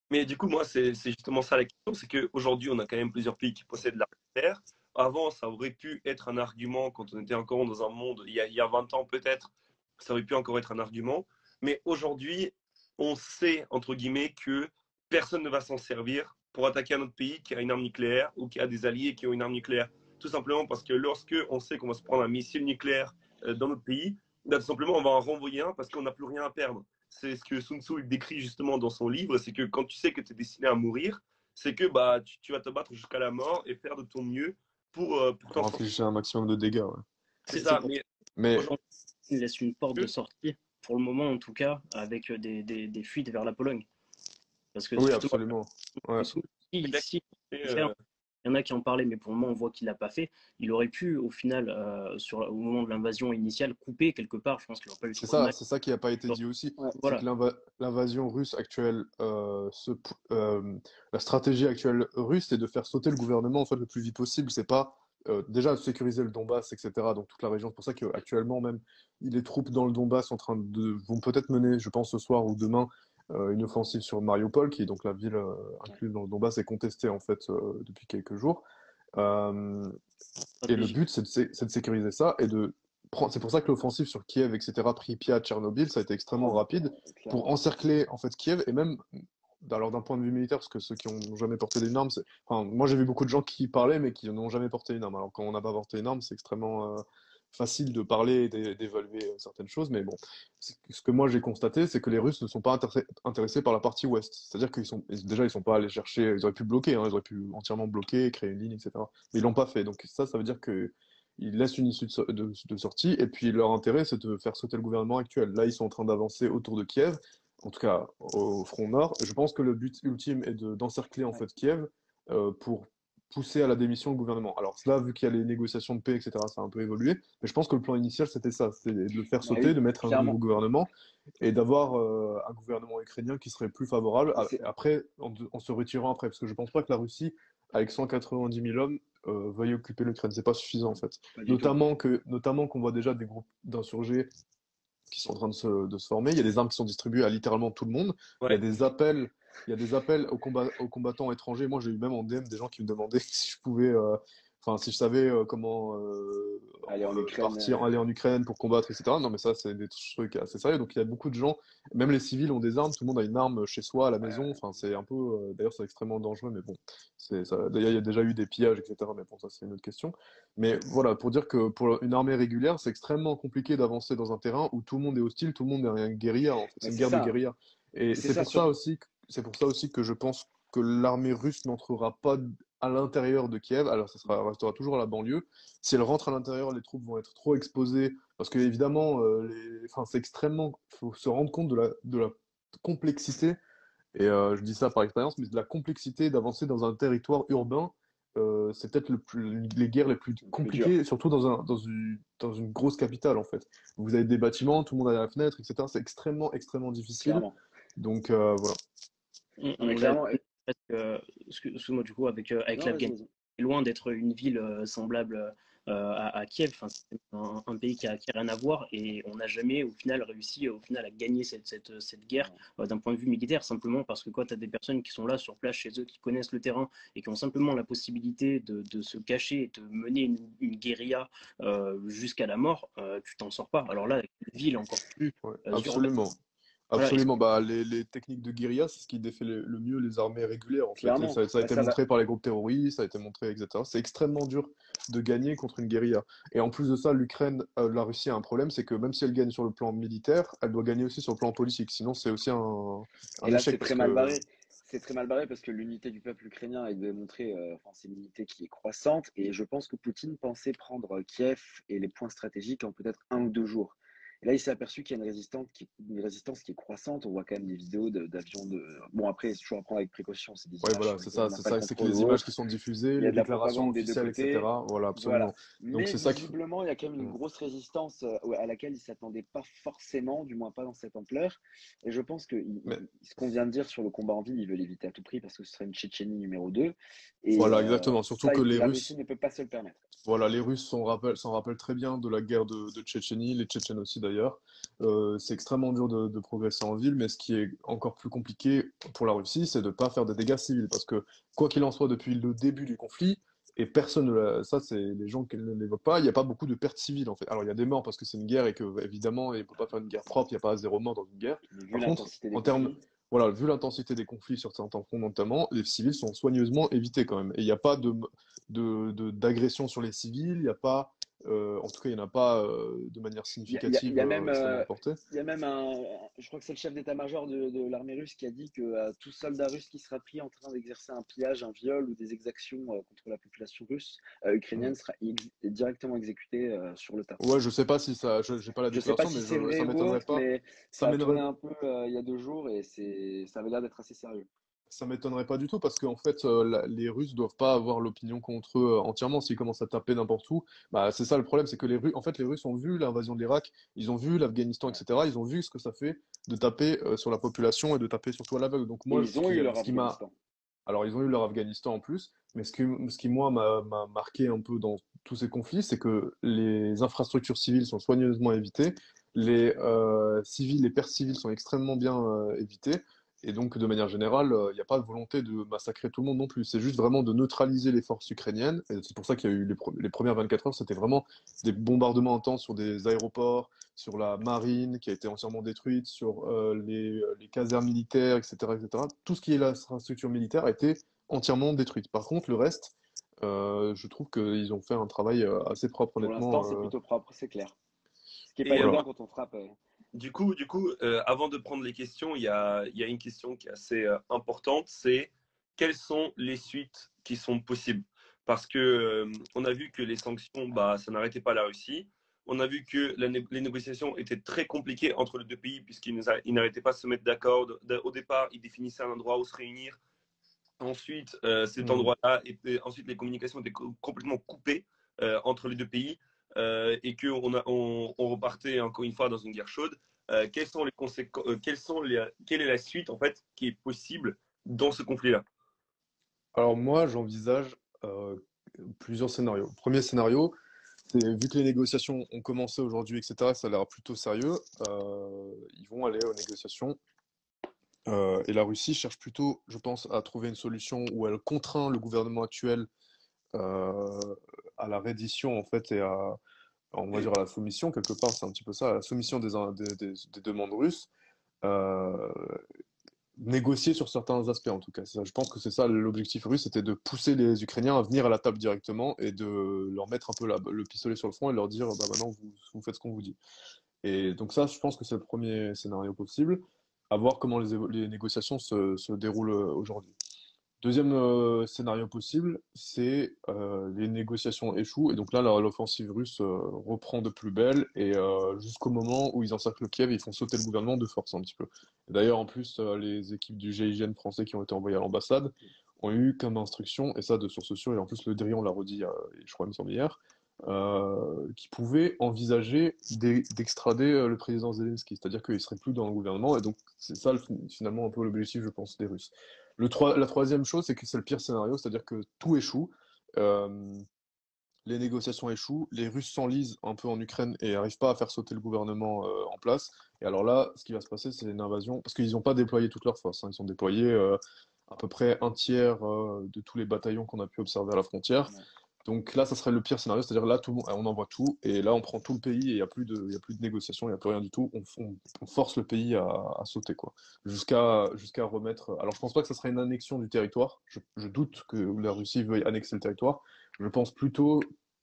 Mais du coup, moi, c'est justement ça la question, c'est qu'aujourd'hui, on a quand même plusieurs pays qui possèdent l'arme nucléaire. Avant, ça aurait pu être un argument quand on était encore dans un monde, il y a 20 ans peut-être, ça aurait pu encore être un argument. Mais aujourd'hui, on sait, entre guillemets, que personne ne va s'en servir pour attaquer un autre pays qui a une arme nucléaire ou qui a des alliés qui ont une arme nucléaire. Tout simplement parce que lorsque on sait qu'on va se prendre un missile nucléaire dans notre pays, là, tout simplement, on va en renvoyer un parce qu'on n'a plus rien à perdre. C'est ce que Sun Tzu il décrit justement dans son livre, c'est que quand tu sais que tu es destiné à mourir, c'est que bah, tu vas te battre jusqu'à la mort et faire de ton mieux pour t'en Pour sortir. infliger un maximum de dégâts, ouais. C'est C'est ça, pour mais Mais aujourd'hui, il laisse une porte de que, sortie, pour le moment en tout cas, avec des fuites vers la Pologne. Parce que oui, justement, absolument. Ouais. si, euh, il y en a qui en parlaient, mais pour le moment, on voit qu'il l'a pas fait. Il aurait pu, au final, au moment de l'invasion initiale, couper quelque part. Je pense qu'il n'aurait pas eu trop de mal. C'est ça qui n'a pas été dit aussi. Ouais. C'est que Voilà, l'invasion russe actuelle, la stratégie actuelle russe, c'est de faire sauter le gouvernement en fait le plus vite possible. C'est pas déjà de sécuriser le Donbass, etc. Donc toute la région. C'est pour ça qu'actuellement même, les troupes dans le Donbass vont peut-être mener, je pense ce soir ou demain, une offensive sur Mariupol, qui est donc la ville incluse dans le Donbass et contestée en fait depuis quelques jours. Euh, et le stratégie. but, c'est de sécuriser ça et de prendre. C'est pour ça que l'offensive sur Kiev, etc., Pripyat, Tchernobyl, ça a été extrêmement rapide pour Clairement. encercler en fait Kiev et même. Alors d'un point de vue militaire, parce que ceux qui n'ont jamais porté une arme, enfin, moi j'ai vu beaucoup de gens qui parlaient mais qui n'ont jamais porté une arme. Alors quand on n'a pas porté une arme, c'est extrêmement facile de parler et d'évaluer certaines choses. Mais bon, ce que moi j'ai constaté, c'est que les Russes ne sont pas intéressés par la partie ouest. C'est-à-dire déjà ils sont pas allés chercher, ils auraient pu bloquer, hein, ils auraient pu entièrement bloquer, créer une ligne, etc. Mais ils l'ont pas fait. Donc ça veut dire que ils laissent une issue de sortie, et puis leur intérêt, c'est de faire sauter le gouvernement actuel. Là, ils sont en train d'avancer autour de Kiev, en tout cas au front nord. Et je pense que le but ultime est d'encercler en Ouais. fait Kiev pour pousser à la démission le gouvernement. Alors là, vu qu'il y a les négociations de paix, etc., ça a un peu évolué, mais je pense que le plan initial, c'était ça, c'était de le faire Bah sauter, oui, de mettre un nouveau clairement. gouvernement et d'avoir un gouvernement ukrainien qui serait plus favorable. C'est Après, en se retirant après, parce que je pense pas que la Russie, avec 190 000 hommes, veuille occuper l'Ukraine. C'est pas suffisant, en fait. pas du tout. Notamment qu'on voit déjà des groupes d'insurgés qui sont en train de se former. Il y a des armes qui sont distribuées à littéralement tout le monde. Il y a Ouais. il y a des appels aux combattants étrangers. Moi, j'ai eu même en DM des gens qui me demandaient si je pouvais, enfin, si je savais comment Aller en Ukraine, partir, aller en Ukraine pour combattre, etc. Non, mais ça, c'est des trucs assez sérieux. Donc, il y a beaucoup de gens, même les civils ont des armes. Tout le monde a une arme chez soi, à la maison. Enfin, c'est un peu, d'ailleurs, c'est extrêmement dangereux, mais bon, c'est ça. D'ailleurs, il y a déjà eu des pillages, etc. Mais bon, ça, c'est une autre question. Mais voilà, pour dire que pour une armée régulière, c'est extrêmement compliqué d'avancer dans un terrain où tout le monde est hostile, tout le monde est un guérilla, en fait. mais C'est une guerre de guérilla. mais Et c'est ça surtout. c'est pour ça aussi que je pense que l'armée russe n'entrera pas à l'intérieur de Kiev. Alors, restera toujours à la banlieue. Si elle rentre à l'intérieur, les troupes vont être trop exposées parce que évidemment, enfin, c'est extrêmement. Il faut se rendre compte de la complexité. Et je dis ça par expérience, mais de la complexité d'avancer dans un territoire urbain. C'est peut-être les guerres les plus Le plus dur, compliquées, surtout dans une grosse capitale en fait. Vous avez des bâtiments, tout le monde a la fenêtre, etc. C'est extrêmement difficile. clairement. Donc voilà. Non, mais On l'a clairement. vu presque, excuse-moi du coup, avec Non, vas-y, l'Afghanistan, vas-y. c'est loin d'être une ville semblable à Kiev. Enfin, c'est un pays qui a rien à voir et on n'a jamais au final réussi au final à gagner cette guerre Non. d'un point de vue militaire, simplement parce que quand tu as des personnes qui sont là sur place chez eux, qui connaissent le terrain et qui ont simplement la possibilité de se cacher et de mener une guérilla jusqu'à la mort, tu t'en sors pas. Alors là, avec une ville encore plus Ouais, urbaine, absolument. voilà, Absolument. Bah, les techniques de guérilla, c'est ce qui défait le mieux les armées régulières, en fait. Et Clairement. ça a Bah, été ça va. montré par les groupes terroristes, ça a été montré, etc. C'est extrêmement dur de gagner contre une guérilla. Et en plus de ça, la Russie a un problème, c'est que même si elle gagne sur le plan militaire, elle doit gagner aussi sur le plan politique. Sinon, c'est aussi Et un là, échec c'est parce très mal que, barré. C'est très mal barré parce que l'unité du peuple ukrainien est démontrée, enfin, c'est une unité qui est croissante. Et je pense que Poutine pensait prendre Kiev et les points stratégiques en peut-être 1 ou 2 jours. Et là, il s'est aperçu qu'il y a une résistance qui est croissante. On voit quand même des vidéos d'avions de. Bon, après, c'est toujours à prendre avec précaution. C'est des ouais, images voilà, sur lesquelles on n'a c'est pas le ça, c'est que contrôle les ou images qui autre. sont diffusées, Il y a les de la déclarations propagande des deux officielles, côtés. etc. Voilà, Voilà. absolument. Donc, Mais c'est ça qu'il faut. visiblement, il y a quand même une Mm. grosse résistance à laquelle il ne s'attendait pas forcément, du moins pas dans cette ampleur. Et je pense que Mais ce qu'on vient de dire sur le combat en ville, il veut l'éviter à tout prix parce que ce serait une Tchétchénie numéro 2. Et voilà, exactement. Surtout ça, que les la Russie Russes. ne peut pas se le permettre. Voilà, les Russes s'en rappellent très bien de la guerre de Tchétchénie, les Tchétchènes aussi d'ailleurs. C'est extrêmement dur de progresser en ville, mais ce qui est encore plus compliqué pour la Russie, c'est de ne pas faire des dégâts civils. Parce que, quoi qu'il en soit, depuis le début du conflit, et personne ne ça, c'est les gens qui ne l'évoquent pas, il n'y a pas beaucoup de pertes civiles en fait. Alors, il y a des morts parce que c'est une guerre et que, évidemment, il ne peut pas faire une guerre propre, il n'y a pas zéro mort dans une guerre. Mais vu Par contre, l'intensité des en termes, conflits, voilà, vu l'intensité des conflits sur certains fronts notamment, les civils sont soigneusement évités quand même. Et il n'y a pas d'agression sur les civils, il n'y a pas, en tout cas, il n'y en a pas de manière il significative y a même, extrêmement reportée. il y a même je crois que c'est le chef d'état-major de l'armée russe qui a dit que tout soldat russe qui sera pris en train d'exercer un pillage, un viol ou des exactions contre la population russe, Mm. ukrainienne sera directement exécuté sur le tas. Ouais, je sais pas si ça, j'ai pas la Je sais pas déclaration, si mais c'est vrai ça ou m'étonnerait autre, pas. mais Ça ça a m'étonnerait tourné un peu il y a 2 jours et ça avait l'air d'être assez sérieux. Ça m'étonnerait pas du tout parce qu'en fait, les Russes doivent pas avoir l'opinion contre eux entièrement. S'ils commencent à taper n'importe où, bah, c'est ça le problème, c'est que en fait, les Russes ont vu l'invasion de l'Irak, ils ont vu l'Afghanistan, Ouais. etc. Ils ont vu ce que ça fait de taper sur la population et de taper surtout à l'aveugle. Donc Et moi, ils ont eu leur ce qui m'a, Afghanistan. alors ils ont eu leur Afghanistan en plus, mais ce qui moi m'a marqué un peu dans tous ces conflits, c'est que les infrastructures civiles sont soigneusement évitées, les pertes civiles sont extrêmement bien évitées. Et donc, de manière générale, il n'y a pas de volonté de massacrer tout le monde non plus. C'est juste vraiment de neutraliser les forces ukrainiennes. Et c'est pour ça qu'il y a eu les premières 24 heures, c'était vraiment des bombardements intenses sur des aéroports, sur la marine qui a été entièrement détruite, sur les casernes militaires, etc., etc. Tout ce qui est l'infrastructure militaire a été entièrement détruite. Par contre, le reste, je trouve qu'ils ont fait un travail assez propre, Pour l'instant, honnêtement. c'est plutôt propre, c'est clair. Ce qui n'est pas Et Voilà. évident quand on frappe. avant de prendre les questions, il y a une question qui est assez importante, c'est quelles sont les suites qui sont possibles? Parce que on a vu que les sanctions, bah, ça n'arrêtait pas la Russie. On a vu que les négociations étaient très compliquées entre les deux pays puisqu'ils ils n'arrêtaient pas de se mettre d'accord. Au départ, ils définissaient un endroit où se réunir. Ensuite, cet Hmm. endroit-là, ensuite les communications étaient complètement coupées entre les deux pays et on repartait encore une fois dans une guerre chaude. Quelles sont les conséquences, quelle est la suite en fait qui est possible dans ce conflit-là? Alors moi, j'envisage euh, plusieurs scénarios. Premier scénario, c'est vu que les négociations ont commencé aujourd'hui, etc., ça a l'air plutôt sérieux, ils vont aller aux négociations. Et la Russie cherche plutôt, je pense, à trouver une solution où elle contraint le gouvernement actuel euh, à la reddition, en fait, et on va dire à la soumission, quelque part, c'est un petit peu ça, à la soumission des demandes russes. Euh, Négocier sur certains aspects en tout cas. Je pense que c'est ça l'objectif russe, c'était de pousser les Ukrainiens à venir à la table directement et de leur mettre un peu le pistolet sur le front et leur dire bah maintenant vous faites ce qu'on vous dit. Et donc ça, je pense que c'est le premier scénario possible, à voir comment les négociations se déroulent aujourd'hui. Deuxième scénario possible, c'est les négociations échouent et donc là l'offensive russe reprend de plus belle et jusqu'au moment où ils encerclent Kiev, ils font sauter le gouvernement de force un petit peu. Et d'ailleurs en plus les équipes du GIGN français qui ont été envoyées à l'ambassade ont eu comme instruction, et ça de source sûre, et en plus le Drian l'a redit je crois il me semble hier, qui pouvaient envisager d'extrader le président Zelensky, c'est-à-dire qu'il serait plus dans le gouvernement et donc c'est ça finalement un peu l'objectif je pense des Russes. La troisième chose, c'est que c'est le pire scénario, c'est-à-dire que tout échoue, euh, les négociations échouent, les Russes s'enlisent un peu en Ukraine et n'arrivent pas à faire sauter le gouvernement en place. Et alors là, ce qui va se passer, c'est une invasion, parce qu'ils n'ont pas déployé toutes leurs forces, hein. Ils ont déployé à peu près un tiers de tous les bataillons qu'on a pu observer à la frontière. Ouais. Donc là, ça serait le pire scénario, c'est-à-dire là, tout le monde, on envoie tout, et là, on prend tout le pays, et il y a plus de négociations, il n'y a plus rien du tout. On force le pays à sauter, quoi. Jusqu'à remettre. Alors, je pense pas que ça serait une annexion du territoire. Je doute que la Russie veuille annexer le territoire. Je pense plutôt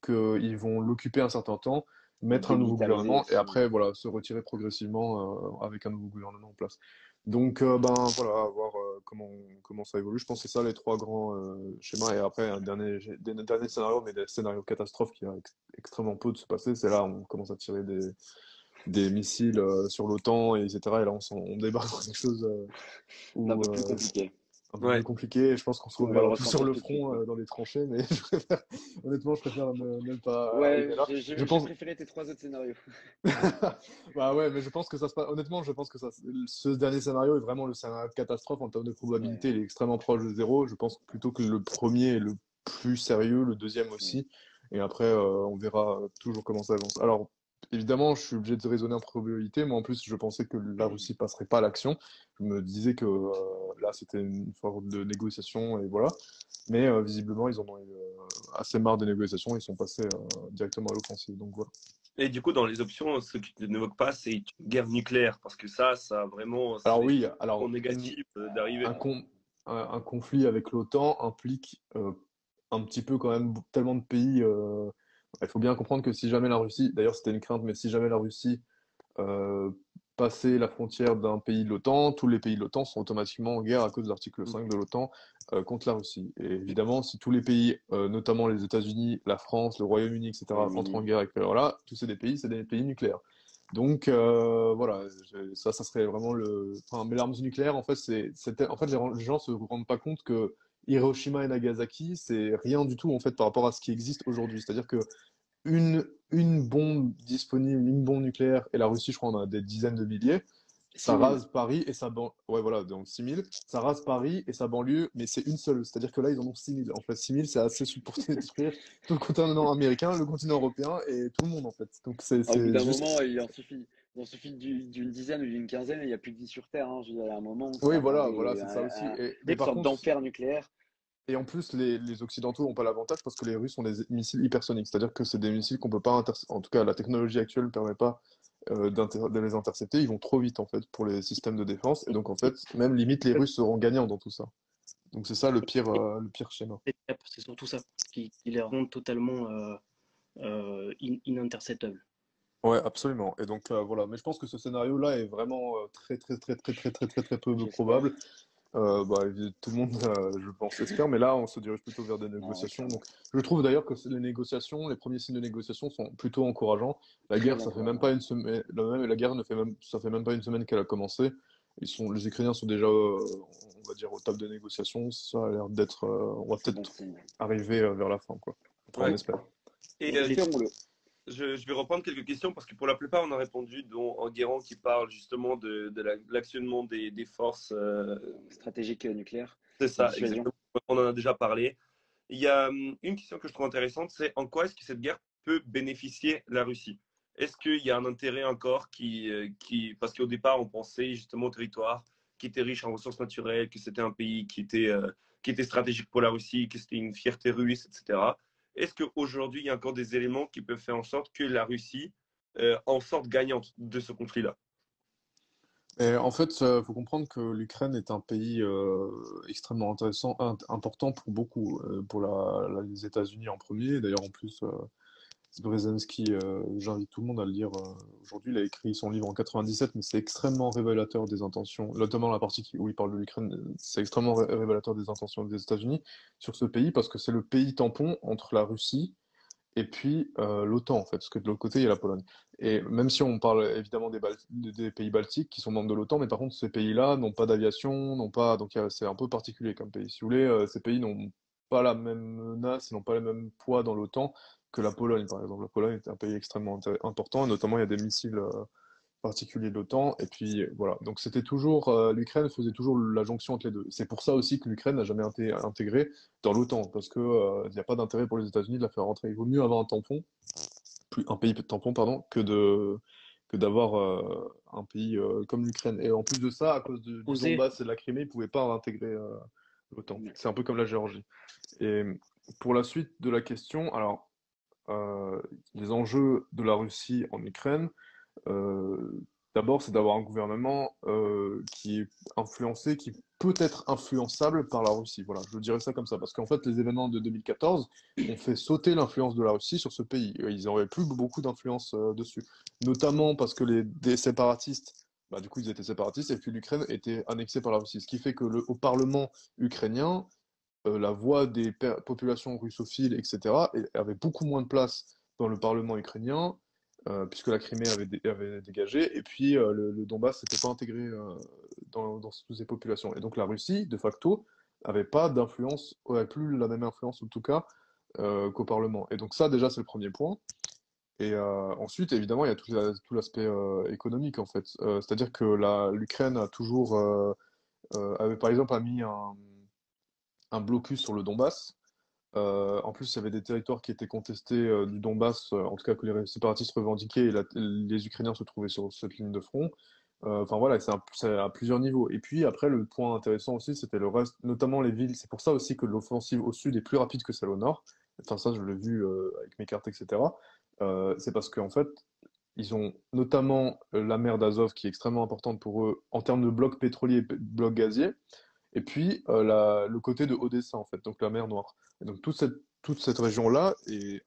qu'ils vont l'occuper un certain temps, mettre un nouveau Démilitariser gouvernement, et aussi. après, voilà, se retirer progressivement avec un nouveau gouvernement en place. Donc, ben voilà, à voir comment ça évolue. Je pense que c'est ça les trois grands schémas. Et après, des derniers scénarios, mais des scénarios catastrophes qui a extrêmement peu de se passer. C'est là où on commence à tirer des missiles sur l'OTAN, et etc. Et là, on débarque dans quelque chose C'est un où peu plus compliqué. un peu plus Ouais. compliqué. Je pense qu'on se On va le reverra tous sur ressentir le tout de suite, front quoi. dans les tranchées, mais honnêtement, je préfère même pas Ouais, arriver là. Je j'ai pense, préféré tes trois autres scénarios. bah ouais, mais je pense que ça se passe. Honnêtement, je pense que ce dernier scénario est vraiment le scénario de catastrophe en termes de Ouais. probabilité. Il est extrêmement proche de zéro. Je pense plutôt que le premier est le plus sérieux, le deuxième Mm. aussi. Et après, on verra toujours comment ça avance. Alors, évidemment, je suis obligé de raisonner en probabilité. Moi, en plus, je pensais que la Russie passerait pas à l'action. Je me disais que là, c'était une forme de négociation et voilà. Mais visiblement, ils en ont eu assez marre des négociations. Ils sont passés directement à l'offensive. Donc voilà. Et du coup, dans les options, ce qui n'évoque pas, c'est une guerre nucléaire, parce que ça vraiment, Alors c'est oui, trop alors négatif d'arriver. un, un conflit avec l'OTAN implique un petit peu quand même tellement de pays. Il faut bien comprendre que si jamais la Russie, d'ailleurs c'était une crainte, mais si jamais la Russie euh, passait la frontière d'un pays de l'OTAN, tous les pays de l'OTAN sont automatiquement en guerre à cause de l'article 5 de l'OTAN contre la Russie. Et évidemment, si tous les pays, notamment les États-Unis, la France, le Royaume-Uni, etc., entrent en Royaume-Uni. guerre avec voilà, tous ces c'est des pays nucléaires. Donc voilà, ça serait vraiment le. Enfin, mais l'arme nucléaire, en fait, en fait, les gens se rendent pas compte que Hiroshima et Nagasaki, c'est rien du tout en fait par rapport à ce qui existe aujourd'hui. C'est-à-dire que une bombe disponible, une bombe nucléaire, et la Russie, je crois, en a des dizaines de milliers. Ça 6000. rase Paris et sa banlieue. Ouais, voilà, donc 6000. Ça rase Paris et sa banlieue, mais c'est une seule. C'est-à-dire que là, ils en ont 6000. En fait, 6000, c'est assez pour détruire tout le continent américain, le continent européen et tout le monde, en fait. Donc, Au bout c'est d'un juste. moment, il en suffit d'une dizaine ou d'une quinzaine et il n'y a plus de vie sur Terre, hein. Je veux dire, à un moment, Oui, ça voilà, apparaît voilà, c'est ça aussi. Mais une par sorte contre, d'enfer nucléaire. et en plus, les Occidentaux n'ont pas l'avantage parce que les Russes ont des missiles hypersoniques. C'est-à-dire que c'est des missiles qu'on peut pas en tout cas, la technologie actuelle ne permet pas de les intercepter. Ils vont trop vite, en fait, pour les systèmes de défense. Et donc, en fait, même limite, les Russes seront gagnants dans tout ça. Donc, c'est ça le pire schéma. C'est surtout ça qui les rend totalement ininterceptables. Ouais, absolument. Et donc, voilà. Mais je pense que ce scénario-là est vraiment très peu J'espère. probable. Bah, tout le monde, je pense, espère, mais là, on se dirige plutôt vers des Non, ouais, négociations. Donc, clairement. je trouve d'ailleurs que les négociations, les premiers signes de négociation sont plutôt encourageants. La Très guerre, ça fait même encourageant. pas une semaine, la guerre ne fait même, ça fait même pas une semaine qu'elle a commencé. Les Ukrainiens sont déjà, on va dire, au table de négociation. Ça a l'air d'être, on va C'est bon peut-être signe. arriver vers la fin, quoi. Enfin, on Ouais. espère. Et du coup, Espérons-le. je vais reprendre quelques questions parce que pour la plupart, on a répondu, dont Enguerrand qui parle justement de l'actionnement des forces. Stratégique nucléaire C'est de ça, dissuasion. exactement. On en a déjà parlé. Il y a une question que je trouve intéressante, c'est en quoi est-ce que cette guerre peut bénéficier la Russie? Est-ce qu'il y a un intérêt encore parce qu'au départ, on pensait justement au territoire qui était riche en ressources naturelles, que c'était un pays qui était stratégique pour la Russie, que c'était une fierté russe, etc. Est-ce qu'aujourd'hui, il y a encore des éléments qui peuvent faire en sorte que la Russie en sorte gagnante de ce conflit-là? Et en fait, il faut comprendre que l'Ukraine est un pays extrêmement intéressant, important pour beaucoup, pour les États-Unis en premier. D'ailleurs, en plus, Brzezinski, j'invite tout le monde à le lire aujourd'hui. Il a écrit son livre en 97, mais c'est extrêmement révélateur des intentions, notamment la partie où il parle de l'Ukraine, c'est extrêmement révélateur des intentions des États-Unis sur ce pays parce que c'est le pays tampon entre la Russie et puis l'OTAN en fait, parce que de l'autre côté il y a la Pologne. Et même si on parle évidemment des pays baltiques qui sont membres de l'OTAN, mais par contre ces pays-là n'ont pas d'aviation, n'ont pas, donc c'est un peu particulier comme pays. Si vous voulez, ces pays n'ont pas la même menace, ils n'ont pas le même poids dans l'OTAN que la Pologne par exemple. La Pologne est un pays extrêmement important, et notamment il y a des missiles particulier de l'OTAN. Et puis voilà, donc c'était toujours l'Ukraine faisait toujours la jonction entre les deux. C'est pour ça aussi que l'Ukraine n'a jamais été intégrée dans l'OTAN parce que il n'y a pas d'intérêt pour les États-Unis de la faire rentrer. Il vaut mieux avoir un tampon, plus un pays tampon pardon, que d'avoir un pays comme l'Ukraine. Et en plus de ça, à cause du Oser. Donbass et de la Crimée, ils ne pouvaient pas intégrer l'OTAN. C'est un peu comme la Géorgie. Et pour la suite de la question, alors les enjeux de la Russie en Ukraine. Euh, D'abord, c'est d'avoir un gouvernement qui est influencé, qui peut être influençable par la Russie. Voilà, je dirais ça comme ça, parce qu'en fait, les événements de 2014 ont fait sauter l'influence de la Russie sur ce pays. Ils n'auraient plus beaucoup d'influence dessus, notamment parce que des séparatistes, bah, du coup, ils étaient séparatistes, et puis l'Ukraine était annexée par la Russie, ce qui fait que au Parlement ukrainien, la voix des populations russophiles, etc., avait beaucoup moins de place dans le Parlement ukrainien, puisque la Crimée avait dégagé, et puis le Donbass n'était pas intégré dans toutes ces populations. Et donc la Russie, de facto, avait pas d'influence, aurait plus la même influence en tout cas qu'au Parlement. Et donc ça, déjà, c'est le premier point. Et ensuite, évidemment, il y a tout l'aspect économique, en fait. C'est-à-dire que l'Ukraine a toujours, par exemple, a mis un blocus sur le Donbass. En plus, il y avait des territoires qui étaient contestés du Donbass, en tout cas que les séparatistes revendiquaient, et les Ukrainiens se trouvaient sur cette ligne de front. Enfin voilà, c'est à plusieurs niveaux. Et puis après, le point intéressant aussi, c'était le reste, notamment les villes. C'est pour ça aussi que l'offensive au sud est plus rapide que celle au nord. Enfin ça, je l'ai vu avec mes cartes, etc. C'est parce qu'en fait, ils ont notamment la mer d'Azov qui est extrêmement importante pour eux en termes de blocs pétroliers, blocs gaziers. Et puis le côté de Odessa, en fait, donc la mer Noire. Et donc toute cette région-là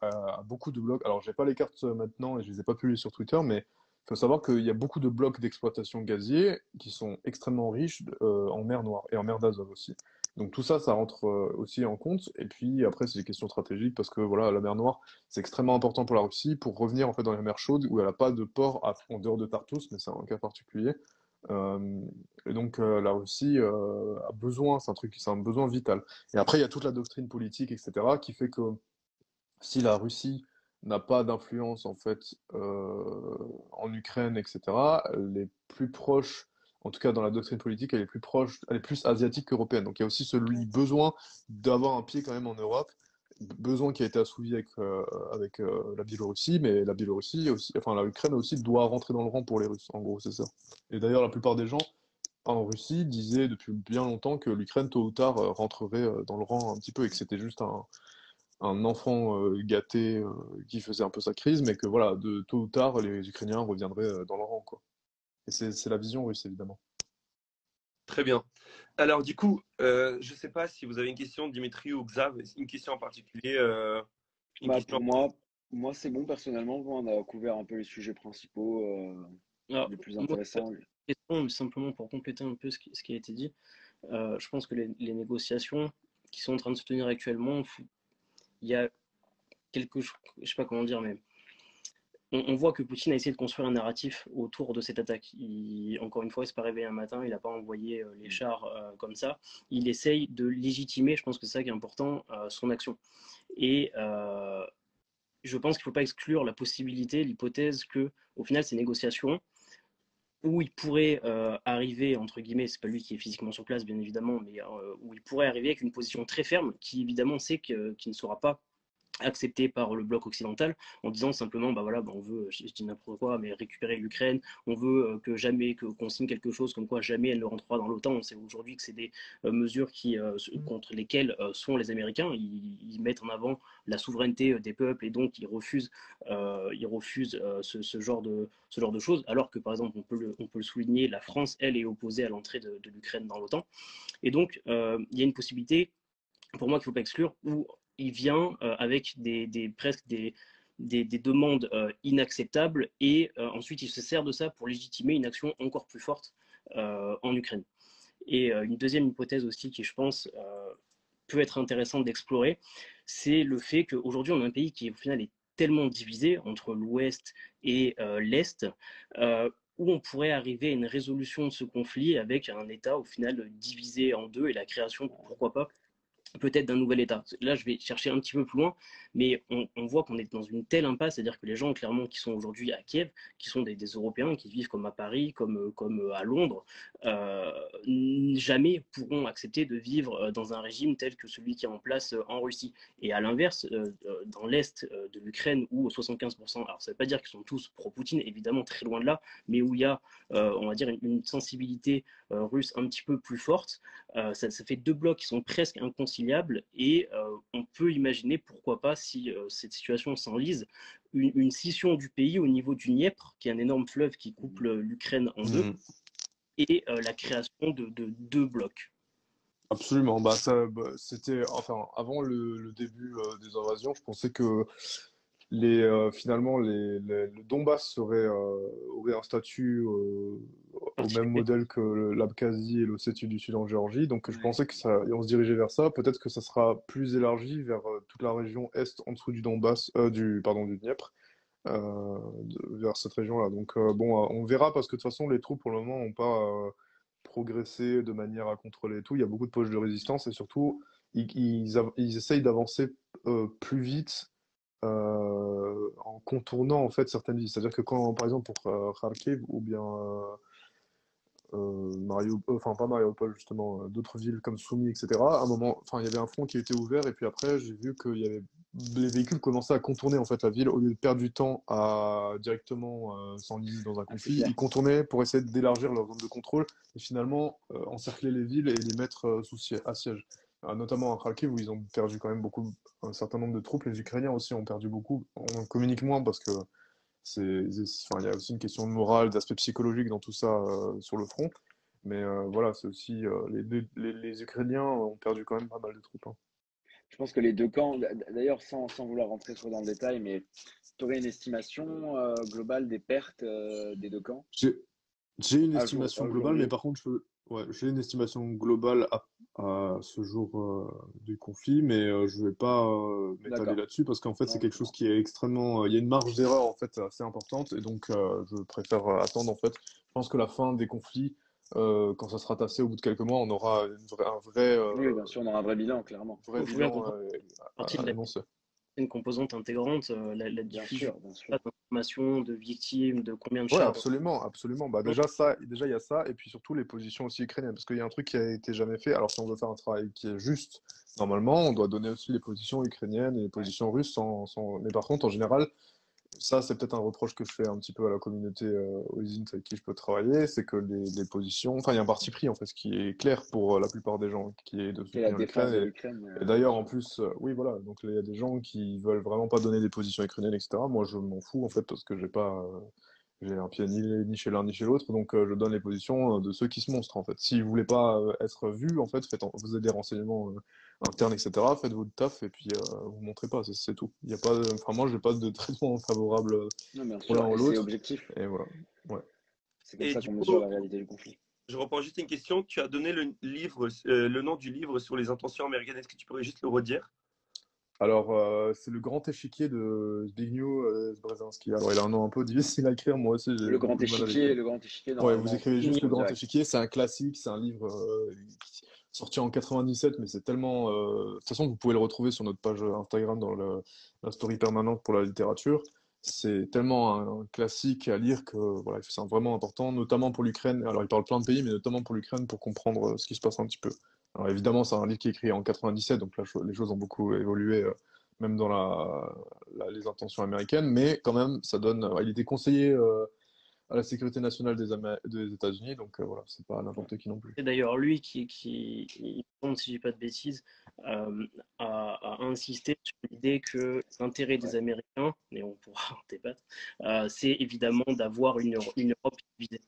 a beaucoup de blocs. Alors, j'ai pas les cartes maintenant et je les ai pas publiées sur Twitter, mais il faut savoir qu'il y a beaucoup de blocs d'exploitation gazier qui sont extrêmement riches en mer Noire et en mer d'Azov aussi. Donc tout ça, ça rentre aussi en compte. Et puis après, c'est des questions stratégiques parce que voilà, la mer Noire, c'est extrêmement important pour la Russie pour revenir en fait dans les mers chaudes où elle n'a pas de port en dehors de Tartous, mais c'est un cas particulier. Euh, et donc la Russie a besoin, c'est un besoin vital. Et après, il y a toute la doctrine politique, etc., qui fait que si la Russie n'a pas d'influence en fait en Ukraine, etc., elle est plus proche, en tout cas dans la doctrine politique, elle est plus proche, elle est plus asiatique qu'européenne. Donc il y a aussi celui besoin d'avoir un pied quand même en Europe, besoin qui a été assouvi avec la Biélorussie, mais la Biélorussie aussi, enfin la Ukraine aussi doit rentrer dans le rang pour les Russes. En gros, c'est ça. Et d'ailleurs, la plupart des gens en Russie disaient depuis bien longtemps que l'Ukraine tôt ou tard rentrerait dans le rang un petit peu et que c'était juste un enfant gâté qui faisait un peu sa crise, mais que voilà, de tôt ou tard, les Ukrainiens reviendraient dans le rang, quoi. Et c'est la vision russe, évidemment. Très bien. Alors, du coup, je ne sais pas si vous avez une question, Dimitri ou Xav, une question en particulier. Une Bah, question. pour moi c'est bon personnellement. On a couvert un peu les sujets principaux, Alors, les plus moi, intéressants. question, mais simplement pour compléter un peu ce qui a été dit, je pense que les négociations qui sont en train de se tenir actuellement, il y a quelque chose, je sais pas comment dire, mais on voit que Poutine a essayé de construire un narratif autour de cette attaque. Encore une fois, il s'est pas réveillé un matin, il n'a pas envoyé les chars comme ça. Il essaye de légitimer, je pense que c'est ça qui est important, son action. Et je pense qu'il ne faut pas exclure la possibilité, l'hypothèse que, au final, ces négociations, où il pourrait arriver, entre guillemets, c'est pas lui qui est physiquement sur place, bien évidemment, mais où il pourrait arriver avec une position très ferme, qui évidemment sait qu'il ne sera pas accepté par le bloc occidental en disant simplement bah voilà bah on veut je dis n'importe quoi mais récupérer l'Ukraine, on veut que jamais qu'on signe quelque chose comme quoi jamais elle ne rentrera dans l'OTAN. On sait aujourd'hui que c'est des mesures qui contre lesquelles sont les Américains. Ils mettent en avant la souveraineté des peuples et donc ils refusent ce genre de choses, alors que par exemple on peut le souligner, la France elle est opposée à l'entrée de l'Ukraine dans l'OTAN. Et donc il y a une possibilité pour moi qu'il ne faut pas exclure, où il vient avec presque des demandes inacceptables et ensuite il se sert de ça pour légitimer une action encore plus forte en Ukraine. Et une deuxième hypothèse aussi qui, je pense, peut être intéressante d'explorer, c'est le fait qu'aujourd'hui on a un pays qui au final est tellement divisé entre l'Ouest et l'Est, où on pourrait arriver à une résolution de ce conflit avec un État au final divisé en deux et la création, pourquoi pas, peut-être d'un nouvel État. Là, je vais chercher un petit peu plus loin, mais on voit qu'on est dans une telle impasse, c'est-à-dire que les gens, clairement, qui sont aujourd'hui à Kiev, qui sont des Européens, qui vivent comme à Paris, comme à Londres, euh, jamais pourront accepter de vivre dans un régime tel que celui qui est en place en Russie. Et à l'inverse, dans l'Est de l'Ukraine, où 75%, alors ça ne veut pas dire qu'ils sont tous pro-Poutine, évidemment, très loin de là, mais où il y a, on va dire, une sensibilité russe un petit peu plus forte, ça fait deux blocs qui sont presque inconciliables et on peut imaginer, pourquoi pas, si cette situation s'enlise, une scission du pays au niveau du Dniepr, qui est un énorme fleuve qui coupe l'Ukraine en deux, et la création de deux blocs. Absolument. C'était, enfin, avant le début des invasions, je pensais que finalement, le Donbass aurait un statut au même modèle que l'Abkhazie et l'Ossétie du Sud en Géorgie. Donc, je pensais que et on se dirigeait vers ça. Peut-être que ça sera plus élargi vers toute la région est en dessous du Donbass, du Dniepr, vers cette région-là. Donc, bon, on verra parce que de toute façon, les troupes pour le moment n'ont pas progressé de manière à contrôler tout. Il y a beaucoup de poches de résistance et surtout, ils essayent d'avancer plus vite en contournant en fait certaines villes. C'est-à-dire que quand, par exemple, pour Kharkiv ou bien enfin pas Mariupol justement, d'autres villes comme Soumy, etc. À un moment, enfin il y avait un front qui était ouvert et puis après j'ai vu qu'il y avait les véhicules commençaient à contourner en fait la ville au lieu de perdre du temps à directement s'enliser dans un conflit. Ils contournaient pour essayer d'élargir leur zone de contrôle et finalement encercler les villes et les mettre à siège. Notamment à Kharkiv où ils ont perdu quand même un certain nombre de troupes. Les Ukrainiens aussi ont perdu beaucoup. On communique moins parce que enfin, il y a aussi une question de morale, d'aspect psychologique dans tout ça sur le front. Mais voilà, c'est aussi les Ukrainiens ont perdu quand même pas mal de troupes. Hein. Je pense que les deux camps, d'ailleurs, sans vouloir rentrer trop dans le détail, mais tu aurais une estimation globale des pertes des deux camps J'ai une à estimation globale, mais aujourd'hui? par contre, ouais, j'ai une estimation globale à ce jour du conflit, mais je vais pas m'étaler D'accord. là-dessus parce qu'en fait, c'est Non, quelque je chose comprends. qui est extrêmement. Il y a une marge d'erreur en fait assez importante, et donc je préfère attendre en fait. Je pense que la fin des conflits, quand ça sera tassé au bout de quelques mois, on aura un Oui, bien sûr, on aura un vrai bilan, clairement. vrai Il faut bien bilan comprendre partie de à annoncer. une composante intégrante, la Bien diffusion sûr, bien sûr. d'informations, de victimes, de combien de Ouais, chars. absolument, absolument. Bah déjà il y a ça, et puis surtout les positions aussi ukrainiennes, parce qu'il y a un truc qui a été jamais fait. Alors si on veut faire un travail qui est juste, normalement, on doit donner aussi les positions ukrainiennes et les Ouais. positions russes. Mais par contre, en général, ça c'est peut-être un reproche que je fais un petit peu à la communauté OSINT avec qui je peux travailler, c'est que les positions, enfin il y a un parti pris en fait, ce qui est clair pour la plupart des gens, qui est de C'est la soutenir défense l'Ukraine. de l'Ukraine, Et bien d'ailleurs, en sûr. plus, oui, voilà, donc il y a des gens qui veulent vraiment pas donner des positions ukrainiennes, etc. Moi, je m'en fous en fait parce que j'ai un pied ni chez l'un ni chez l'autre, donc je donne les positions de ceux qui se montrent en fait. Si vous voulez pas être vu, en fait, vous avez des renseignements internes, etc. Faites votre taf et puis vous montrez pas, c'est tout. Il y a pas, enfin moi, j'ai pas de traitement favorable Non, bien pour l'un sûr, ou et c'est l'autre, objectif. et voilà. Ouais. C'est comme Et ça du qu'on mesure coup, la réalité du conflit. je reprends juste une question. Tu as donné le nom du livre sur les intentions américaines. Est-ce que tu pourrais juste le redire? Alors, c'est le grand échiquier de Zbigniew Brzezinski. Alors, il a un nom un peu difficile à écrire, moi aussi, j'ai beaucoup de mal à l'écrire. Le grand échiquier, Ouais, vous normalement, écrivez c'est juste Le Grand direct. Échiquier, c'est un classique, c'est un livre sorti en 97, mais c'est tellement... De toute façon, vous pouvez le retrouver sur notre page Instagram dans la story permanente pour la littérature. C'est tellement un classique à lire que voilà, c'est vraiment important, notamment pour l'Ukraine. Alors, il parle plein de pays, mais notamment pour l'Ukraine, pour comprendre ce qui se passe un petit peu. Alors, évidemment, c'est un livre qui est écrit en 97, donc là, les choses ont beaucoup évolué, même dans les intentions américaines, mais quand même, ça donne... il était conseiller à la sécurité nationale des États-Unis, donc voilà, c'est pas n'importe qui non plus. C'est d'ailleurs lui il me semble, si je dis pas de bêtises, a insisté sur l'idée que l'intérêt des Ouais, Américains, et on pourra en débattre, c'est évidemment d'avoir une Europe divisée.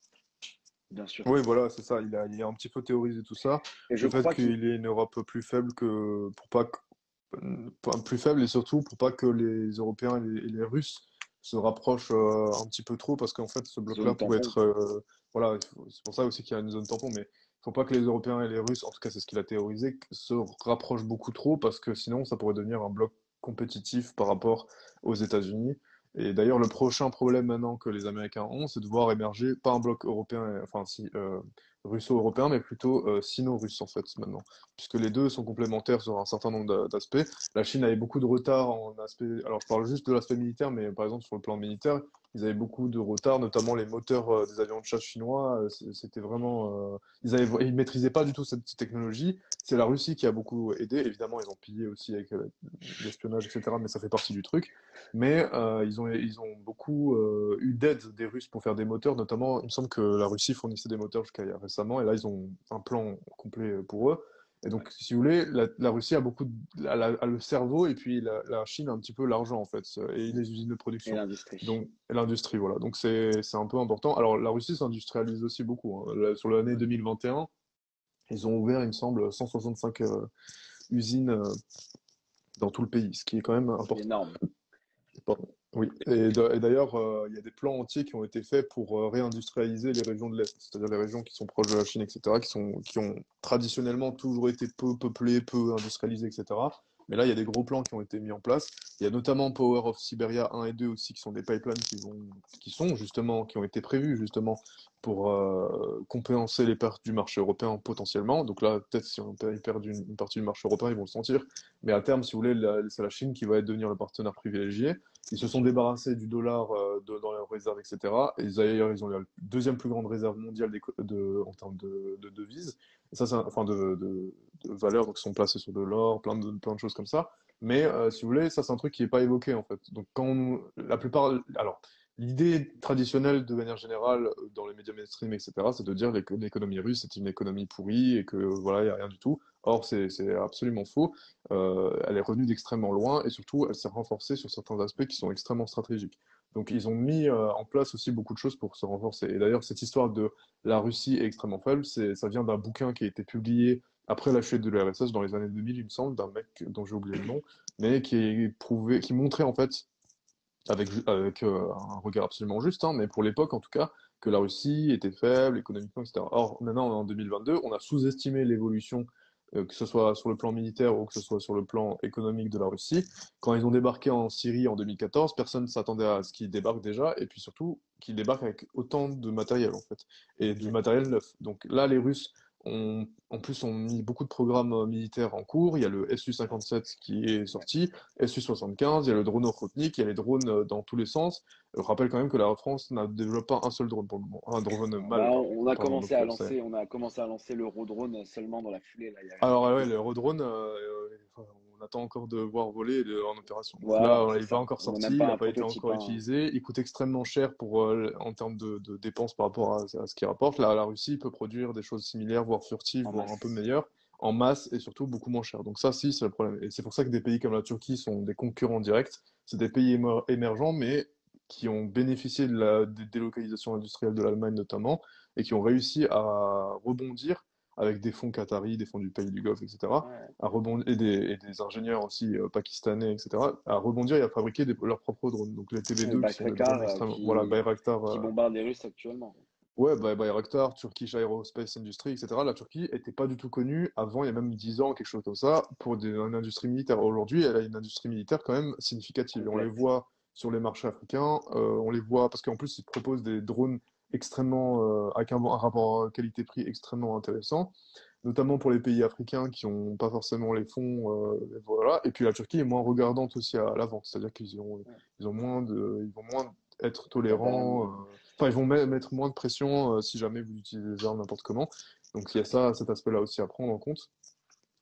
bien sûr. Oui, voilà, c'est ça. Il a un petit peu théorisé tout ça. Et je Le fait crois qu'il qu'il y ait une Europe plus faible que pour pas que- pas- plus faible et surtout pour pas que les Européens et les Russes se rapprochent un petit peu trop parce qu'en fait ce bloc-là zone pourrait tampon. être voilà, c'est pour ça aussi qu'il y a une zone tampon, mais il faut pas que les Européens et les Russes, en tout cas c'est ce qu'il a théorisé, se rapprochent beaucoup trop parce que sinon ça pourrait devenir un bloc compétitif par rapport aux États-Unis. Et d'ailleurs, le prochain problème maintenant que les Américains ont, c'est de voir émerger pas un bloc européen, enfin si russo-européen, mais plutôt sino-russe en fait maintenant, puisque les deux sont complémentaires sur un certain nombre d'aspects. La Chine avait beaucoup de retard en aspect. Alors, je parle juste de l'aspect militaire, mais par exemple, sur le plan militaire, ils avaient beaucoup de retard, notamment les moteurs des avions de chasse chinois. C'était vraiment. Ils maîtrisaient pas du tout cette technologie. C'est la Russie qui a beaucoup aidé. Évidemment, ils ont pillé aussi avec l'espionnage, etc., mais ça fait partie du truc. Mais ils ont beaucoup eu d'aide des Russes pour faire des moteurs, notamment, il me semble que la Russie fournissait des moteurs jusqu'à récemment, et là, ils ont un plan complet pour eux. Et donc, si vous voulez, la Russie a beaucoup a le cerveau et puis la Chine a un petit peu l'argent en fait et les usines de Et production. l'industrie. Donc, et l'industrie, voilà. Donc, c'est un peu important. Alors, la Russie s'industrialise aussi beaucoup, hein. Sur l'année 2021, ils ont ouvert, il me semble, 165 usines dans tout le pays, ce qui est quand même Ce qui est important. énorme. Pardon. Oui, et d'ailleurs, il y a des plans entiers qui ont été faits pour réindustrialiser les régions de l'Est, c'est-à-dire les régions qui sont proches de la Chine, etc., qui ont traditionnellement toujours été peu peuplées, peu industrialisées, etc. Mais là, il y a des gros plans qui ont été mis en place. Il y a notamment Power of Siberia 1 et 2 aussi, qui sont des pipelines qui ont été prévus justement pour compenser les pertes du marché européen potentiellement. Donc là, peut-être si ils perdent une partie du marché européen, ils vont le sentir. Mais à terme, si vous voulez, c'est la Chine qui va devenir le partenaire privilégié. Ils se sont débarrassés du dollar dans leurs réserves, etc. Et d'ailleurs, ils ont la deuxième plus grande réserve mondiale en termes de devises. Et ça, enfin, de valeurs, donc ils sont placés sur de l'or, plein de choses comme ça. Mais si vous voulez, ça, c'est un truc qui n'est pas évoqué, en fait. Donc, la plupart. Alors, l'idée traditionnelle, de manière générale, dans les médias mainstream, etc., c'est de dire que l'économie russe, c'est une économie pourrie et que, voilà, il n'y a rien du tout. Or, c'est absolument faux. Elle est revenue d'extrêmement loin et surtout, elle s'est renforcée sur certains aspects qui sont extrêmement stratégiques. Donc, ils ont mis en place aussi beaucoup de choses pour se renforcer. Et d'ailleurs, cette histoire de la Russie est extrêmement faible, ça vient d'un bouquin qui a été publié après la chute de l'URSS dans les années 2000, il me semble, d'un mec dont j'ai oublié le nom, mais qui montrait en fait, avec un regard absolument juste, hein, mais pour l'époque en tout cas, que la Russie était faible économiquement, etc. Or, maintenant, en 2022, on a sous-estimé l'évolution, que ce soit sur le plan militaire ou que ce soit sur le plan économique de la Russie. Quand ils ont débarqué en Syrie en 2014, personne ne s'attendait à ce qu'ils débarquent déjà, et puis surtout qu'ils débarquent avec autant de matériel, en fait, et du matériel neuf. Donc là, les Russes en plus, ont mis beaucoup de programmes militaires en cours. Il y a le Su-57 qui est sorti, Su-75, il y a le drone Okhotnik, il y a les drones dans tous les sens. Je rappelle quand même que la France n'a développé pas un seul drone pour le moment. Un drone mâle, Bah, pardon. Donc, on a commencé à lancer l'Eurodrone seulement dans la foulée, là, il y a alors ouais, quelques le jours. Eurodrone, enfin, on attend encore de voir voler en opération. Donc Voilà, là, il c'est n'est pas ça. encore On n'a sorti, même il pas n'a un pas été prototype, encore hein, utilisé. Il coûte extrêmement cher en termes de dépenses par rapport à ce qu'il rapporte. Là, la Russie peut produire des choses similaires, voire furtives, en voire un peu masse. meilleures, en masse et surtout beaucoup moins cher. Donc ça, si, c'est le problème. Et c'est pour ça que des pays comme la Turquie sont des concurrents directs. C'est des pays émergents, mais qui ont bénéficié de la délocalisation industrielle de l'Allemagne notamment, et qui ont réussi à rebondir avec des fonds qataris, des fonds du pays du Golfe, etc., Ouais. à rebondir, et des ingénieurs aussi pakistanais, etc., à rebondir et à fabriquer leurs propres drones. Donc les Le TB2 qui sont des drones Bayraktar extrêmement... Voilà, Bayraktar, qui bombarde les Russes actuellement. Ouais, Bayraktar, Turkish Aerospace Industry, etc. La Turquie était pas du tout connue avant, il y a même 10 ans, quelque chose comme ça, pour une industrie militaire. Aujourd'hui, elle a une industrie militaire quand même significative. Et on les complète. voit sur les marchés africains, on les voit parce qu'en plus, ils proposent des drones extrêmement, avec un rapport qualité-prix extrêmement intéressant, notamment pour les pays africains qui n'ont pas forcément les fonds, et voilà. Et puis la Turquie est moins regardante aussi à la vente, c'est-à-dire Ouais. ils vont moins être La douane, tolérants. Enfin, ils vont mettre moins de pression si jamais vous utilisez des armes n'importe comment. Donc il y a ça, cet aspect-là aussi à prendre en compte.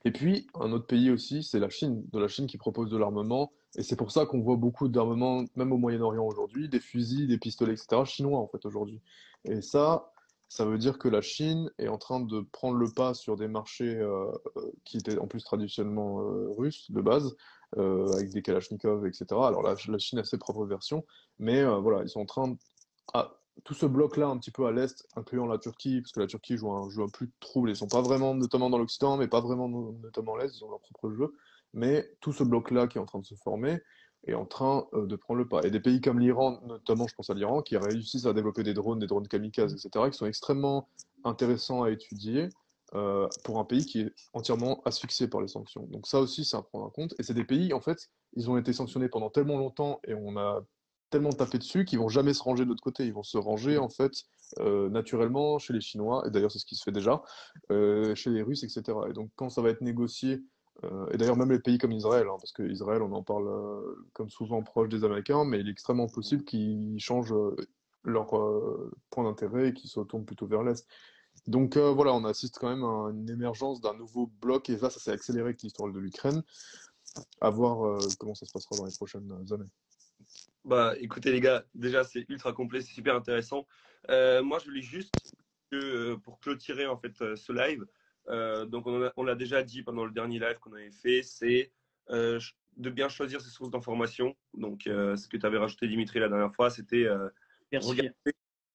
Et puis, un autre pays aussi, c'est la Chine, de la Chine qui propose de l'armement. Et c'est pour ça qu'on voit beaucoup d'armements, même au Moyen-Orient aujourd'hui, des fusils, des pistolets, etc., chinois en fait aujourd'hui. Et ça veut dire que la Chine est en train de prendre le pas sur des marchés qui étaient en plus traditionnellement russes de base, avec des Kalachnikov, etc. Alors la Chine a ses propres versions, mais voilà, ils sont en train de, ah, tout ce bloc-là, un petit peu à l'est, incluant la Turquie, parce que la Turquie joue un plus de trouble. Ils sont pas vraiment, notamment dans l'Occident, mais pas vraiment, notamment à l'est, ils ont leur propre jeu. Mais tout ce bloc-là qui est en train de se former est en train de prendre le pas. Et des pays comme l'Iran, notamment, je pense à l'Iran, qui réussissent à développer des drones kamikazes, etc., qui sont extrêmement intéressants à étudier pour un pays qui est entièrement asphyxié par les sanctions. Donc ça aussi, c'est à prendre en compte. Et c'est des pays, en fait, ils ont été sanctionnés pendant tellement longtemps et on a tellement tapé dessus qu'ils vont jamais se ranger de l'autre côté. Ils vont se ranger en fait naturellement chez les Chinois, et d'ailleurs c'est ce qui se fait déjà, chez les Russes, etc. Et donc quand ça va être négocié, et d'ailleurs même les pays comme Israël, hein, parce que Israël on en parle comme souvent proche des Américains, mais il est extrêmement possible qu'ils changent leur point d'intérêt et qu'ils se tournent plutôt vers l'Est. Donc voilà, on assiste quand même à une émergence d'un nouveau bloc, et ça s'est accéléré avec l'histoire de l'Ukraine, à voir comment ça se passera dans les prochaines années. Bah, écoutez, les gars, déjà, c'est ultra complet, c'est super intéressant. Moi, je voulais juste que, pour clôturer en fait ce live, donc on l'a déjà dit pendant le dernier live qu'on avait fait, c'est de bien choisir ses sources d'information. Donc, ce que tu avais rajouté, Dimitri, la dernière fois, c'était regarder Diversifié.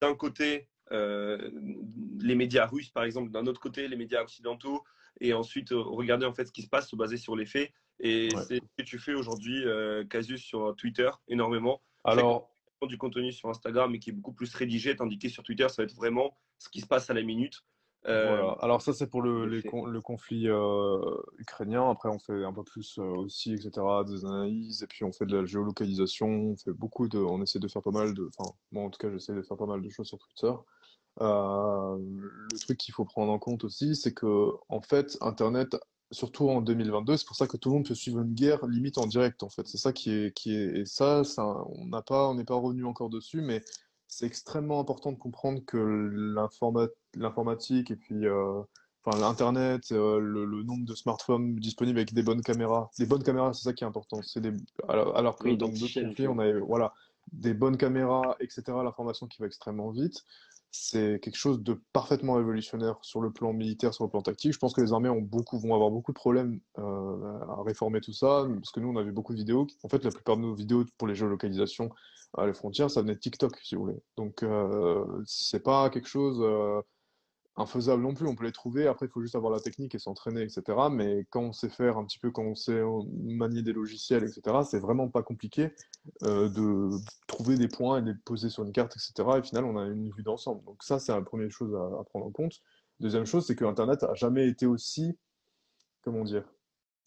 d'un côté les médias russes, par exemple, d'un autre côté les médias occidentaux, et ensuite regarder en fait ce qui se passe, se baser sur les faits. Et Ouais. c'est ce que tu fais aujourd'hui, Casus, sur Twitter, énormément. Je sais que tu Alors, as du contenu sur Instagram, mais qui est beaucoup plus rédigé, tandis que sur Twitter, ça va être vraiment ce qui se passe à la minute. voilà. Euh, Alors ça, c'est pour les faits. le conflit ukrainien. Après, on fait un peu plus aussi, etc., des analyses, et puis on fait de la géolocalisation, on essaie de faire pas mal de, enfin, moi en tout cas, j'essaie de faire pas mal de choses sur Twitter. Le truc qu'il faut prendre en compte aussi, c'est que en fait, Internet, surtout en 2022, c'est pour ça que tout le monde peut suivre une guerre limite en direct. En fait, c'est ça et ça, on n'est pas revenu encore dessus, mais c'est extrêmement important de comprendre que l'informatique et puis, enfin, l'Internet, le nombre de smartphones disponibles avec des bonnes caméras, c'est ça qui est important. Alors que Oui, dans d'autres identifier conflits, on l'info. a, voilà, des bonnes caméras, etc., l'information qui va extrêmement vite. C'est quelque chose de parfaitement révolutionnaire sur le plan militaire, sur le plan tactique. Je pense que les armées vont avoir beaucoup de problèmes à réformer tout ça, parce que nous, on avait beaucoup de vidéos. En fait, la plupart de nos vidéos pour les géolocalisations à les frontières, ça venait de TikTok, si vous voulez. Donc, c'est pas quelque chose infaisable non plus. On peut les trouver. Après, il faut juste avoir la technique et s'entraîner, etc. Mais quand on sait faire un petit peu, quand on sait manier des logiciels, etc., c'est vraiment pas compliqué de trouver des points et de les poser sur une carte, etc. Et au final, on a une vue d'ensemble. Donc ça, c'est la première chose à prendre en compte. Deuxième chose, c'est que Internet a jamais été aussi, comment dire,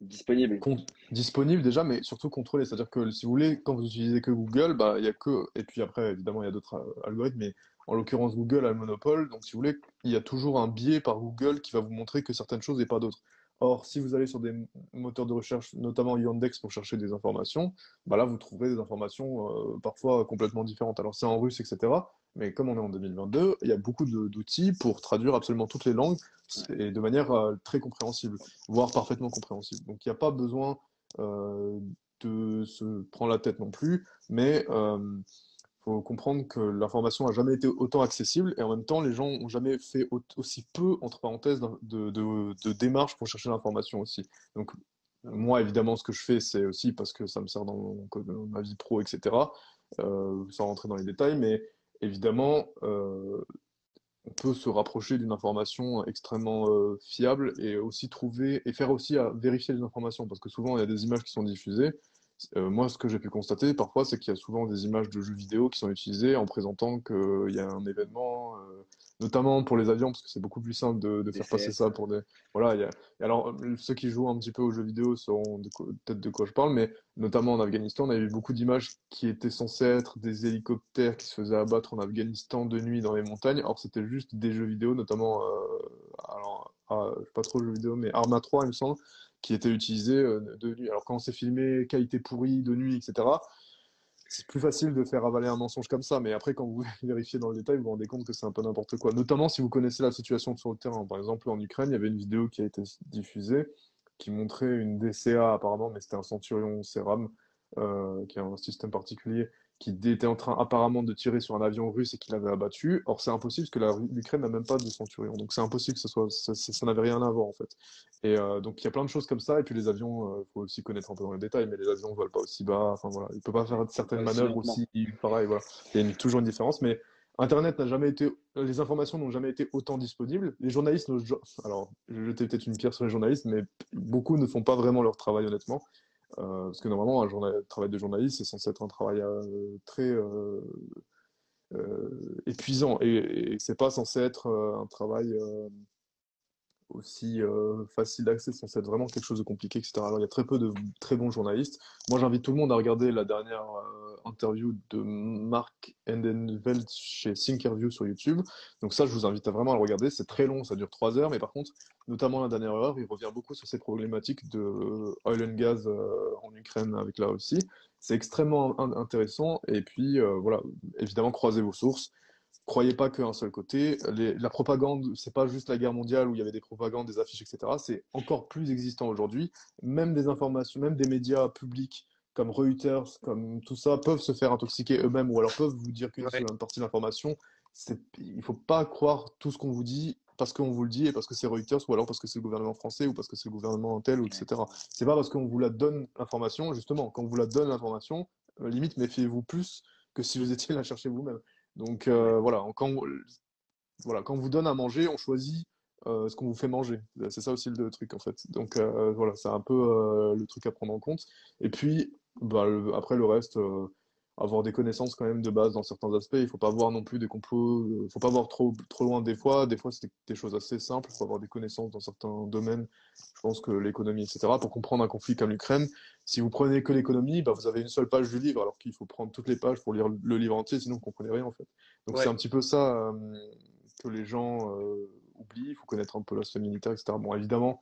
Disponible. disponible déjà, mais surtout contrôlé. C'est-à-dire que si vous voulez, quand vous utilisez que Google, bah, il y a que, et puis après, évidemment, il y a d'autres algorithmes, mais en l'occurrence, Google a le monopole. Donc, si vous voulez, il y a toujours un biais par Google qui va vous montrer que certaines choses et pas d'autres. Or, si vous allez sur des moteurs de recherche, notamment Yandex pour chercher des informations, bah là, vous trouverez des informations parfois complètement différentes. Alors, c'est en russe, etc. Mais comme on est en 2022, il y a beaucoup d'outils pour traduire absolument toutes les langues Ouais. et de manière très compréhensible, voire parfaitement compréhensible. Donc il n'y a pas besoin euh, de se prendre la tête non plus, mais faut comprendre que l'information a jamais été autant accessible et en même temps les gens ont jamais fait aussi peu, entre parenthèses, de démarches pour chercher l'information aussi. Donc moi évidemment ce que je fais c'est aussi parce que ça me sert dans ma vie pro, etc. Sans rentrer dans les détails, mais évidemment on peut se rapprocher d'une information extrêmement fiable et aussi trouver et faire aussi à vérifier les informations parce que souvent il y a des images qui sont diffusées Moi, ce que j'ai pu constater parfois, c'est qu'il y a souvent des images de jeux vidéo qui sont utilisées en présentant qu'il y a un événement, notamment pour les avions, parce que c'est beaucoup plus simple de faire passer DCS. ça pour des. Voilà, et alors, ceux qui jouent un petit peu aux jeux vidéo sauront peut-être de quoi je parle, mais notamment en Afghanistan, on a eu beaucoup d'images qui étaient censées être des hélicoptères qui se faisaient abattre en Afghanistan de nuit dans les montagnes. Or, c'était juste des jeux vidéo, notamment, alors, je sais pas trop jeux vidéo, mais Arma 3, il me semble, qui étaient utilisés de nuit. Alors, quand c'est filmé, qualité pourrie, de nuit, etc., c'est plus facile de faire avaler un mensonge comme ça, mais après, quand vous vérifiez dans le détail, vous vous rendez compte que c'est un peu n'importe quoi. Notamment si vous connaissez la situation sur le terrain. Par exemple, en Ukraine, il y avait une vidéo qui a été diffusée qui montrait une DCA apparemment, mais c'était un Centurion CERAM, qui est un système particulier, qui était en train apparemment de tirer sur un avion russe et qui l'avait abattu. Or, c'est impossible parce que l'Ukraine n'a même pas de Centurion. Donc, c'est impossible que ça n'avait rien à voir en fait. Et donc, il y a plein de choses comme ça. Et puis, les avions, faut aussi connaître un peu dans les détails, mais les avions ne volent pas aussi bas. Enfin, voilà. Il ne peut pas faire certaines Pas aussi manœuvres lentement. aussi pareil. Voilà. Il y a toujours une différence. Mais Internet n'a jamais été, les informations n'ont jamais été autant disponibles. Les journalistes, alors, je vais jeter peut-être une pierre sur les journalistes, mais beaucoup ne font pas vraiment leur travail, honnêtement. Parce que normalement, travail de journaliste, c'est censé être un travail très épuisant. Et c'est pas censé être un travail aussi facile d'accès, c'est censé être vraiment quelque chose de compliqué, etc. Alors il y a très peu de très bons journalistes. Moi j'invite tout le monde à regarder la dernière interview de Mark Endenveld chez Thinkerview sur YouTube. Donc ça je vous invite à vraiment à le regarder, c'est très long, ça dure 3 heures, mais par contre, notamment la dernière heure, il revient beaucoup sur ces problématiques de oil and gas en Ukraine avec la Russie. C'est extrêmement intéressant, et puis voilà, évidemment croisez vos sources. Croyez pas qu'un seul côté. La propagande, c'est pas juste la guerre mondiale où il y avait des propagandes, des affiches, etc. C'est encore plus existant aujourd'hui. Même des informations, même des médias publics comme Reuters, comme tout ça, peuvent se faire intoxiquer eux-mêmes ou alors peuvent vous dire qu'une Ouais, seule partie de l'information. Il faut pas croire tout ce qu'on vous dit parce qu'on vous le dit et parce que c'est Reuters ou alors parce que c'est le gouvernement français ou parce que c'est le gouvernement tel ou Ouais. etc. C'est pas parce qu'on vous la donne l'information, justement, quand on vous la donne l'information, limite méfiez-vous plus que si vous étiez la chercher vous-même. Donc Ouais. voilà, quand on vous donne à manger, on choisit ce qu'on vous fait manger. C'est ça aussi le truc en fait. Donc voilà, c'est un peu le truc à prendre en compte. Et puis bah, après le reste, avoir des connaissances quand même de base dans certains aspects. Il faut pas voir non plus des complots, faut pas voir trop loin des fois. Des fois c'est des choses assez simples. Il faut avoir des connaissances dans certains domaines. Je pense que l'économie, etc. Pour comprendre un conflit comme l'Ukraine, si vous prenez que l'économie, bah, vous avez une seule page du livre, alors qu'il faut prendre toutes les pages pour lire le livre entier, sinon vous comprenez rien en fait. Donc c'est ouais. un petit peu ça que les gens oublient. Il faut connaître un peu l'aspect militaire, etc. Bon, évidemment,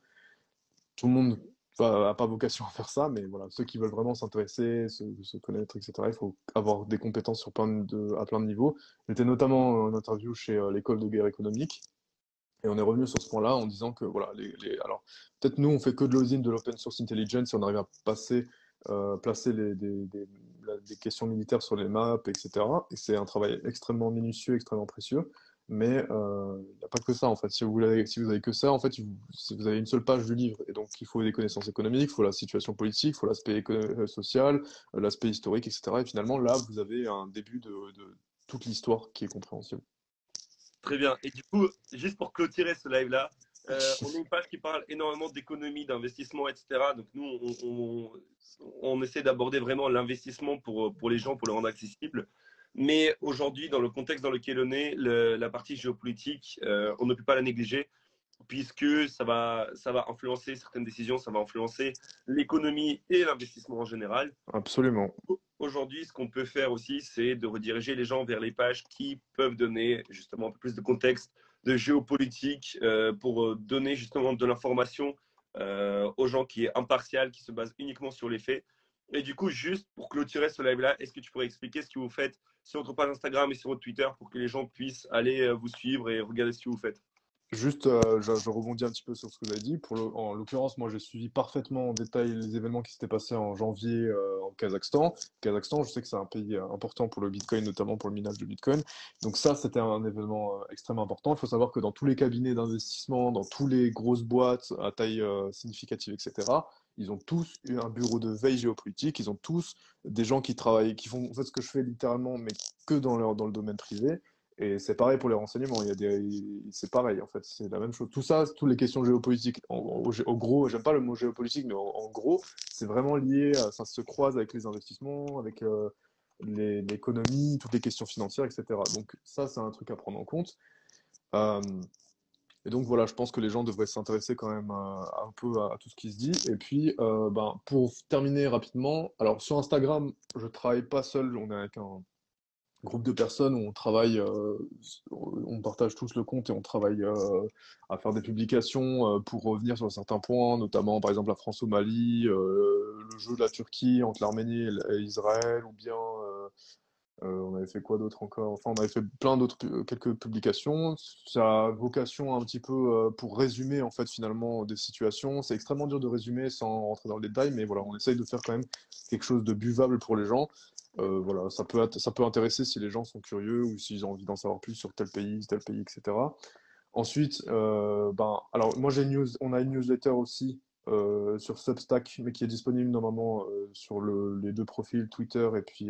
tout le monde n'a pas vocation à faire ça, mais voilà, ceux qui veulent vraiment s'intéresser, se connaître, etc., il faut avoir des compétences à plein de niveaux. J'étais notamment en interview chez l'école de guerre économique, et on est revenu sur ce point-là en disant que, voilà, alors, peut-être nous, on fait que de l'osine de l'open source intelligence, et on arrive à placer des questions militaires sur les maps, etc. Et c'est un travail extrêmement minutieux, extrêmement précieux. Mais il n'y a pas que ça, en fait. Si vous avez que ça, en fait, si vous avez une seule page du livre. Et donc, il faut des connaissances économiques, il faut la situation politique, il faut l'aspect social, l'aspect historique, etc. Et finalement, là, vous avez un début de toute l'histoire qui est compréhensible. Très bien. Et du coup, juste pour clôturer ce live-là, on a une page qui parle énormément d'économie, d'investissement, etc. Donc nous, on essaie d'aborder vraiment l'investissement pour les gens, pour le rendre accessible. Mais aujourd'hui, dans le contexte dans lequel on est, la partie géopolitique, on ne peut pas la négliger puisque ça va influencer certaines décisions, ça va influencer l'économie et l'investissement en général. Absolument. Aujourd'hui, ce qu'on peut faire aussi, c'est de rediriger les gens vers les pages qui peuvent donner justement un peu plus de contexte, de géopolitique, pour donner justement de l'information aux gens qui est impartial, qui se base uniquement sur les faits. Et du coup, juste pour clôturer ce live-là, est-ce que tu pourrais expliquer ce que vous faites sur votre page Instagram et sur votre Twitter pour que les gens puissent aller vous suivre et regarder ce que vous faites? Juste, je rebondis un petit peu sur ce que vous avez dit. En l'occurrence, moi, j'ai suivi parfaitement en détail les événements qui s'étaient passés en janvier en Kazakhstan. Kazakhstan, je sais que c'est un pays important pour le Bitcoin, notamment pour le minage de Bitcoin. Donc ça, c'était un événement extrêmement important. Il faut savoir que dans tous les cabinets d'investissement, dans tous les grosses boîtes à taille significative, etc., ils ont tous eu un bureau de veille géopolitique. Ils ont tous des gens qui travaillent, qui font en fait ce que je fais littéralement, mais que dans le domaine privé Et c'est pareil pour les renseignements. C'est pareil, en fait. C'est la même chose. Tout ça, toutes les questions géopolitiques, au gros, j'aime pas le mot géopolitique, mais en gros, c'est vraiment lié, ça se croise avec les investissements, avec l'économie, toutes les questions financières, etc. Donc ça, c'est un truc à prendre en compte. Euh, et donc voilà, je pense que les gens devraient s'intéresser quand même un peu à tout ce qui se dit. Et puis, pour terminer rapidement, alors sur Instagram, je travaille pas seul, on est avec un groupe de personnes où on travaille, on partage tous le compte et on travaille à faire des publications pour revenir sur certains points, notamment par exemple la France au Mali, le jeu de la Turquie entre l'Arménie et Israël, ou bien on avait fait quoi d'autre encore? Enfin, on avait fait plein d'autres, quelques publications. Ça a vocation un petit peu pour résumer en fait finalement des situations. C'est extrêmement dur de résumer sans rentrer dans le détail, mais voilà, on essaye de faire quand même quelque chose de buvable pour les gens. Voilà, ça peut intéresser si les gens sont curieux ou s'ils ont envie d'en savoir plus sur tel pays, etc. Ensuite, alors moi on a une newsletter aussi sur Substack, mais qui est disponible normalement sur les deux profils Twitter et puis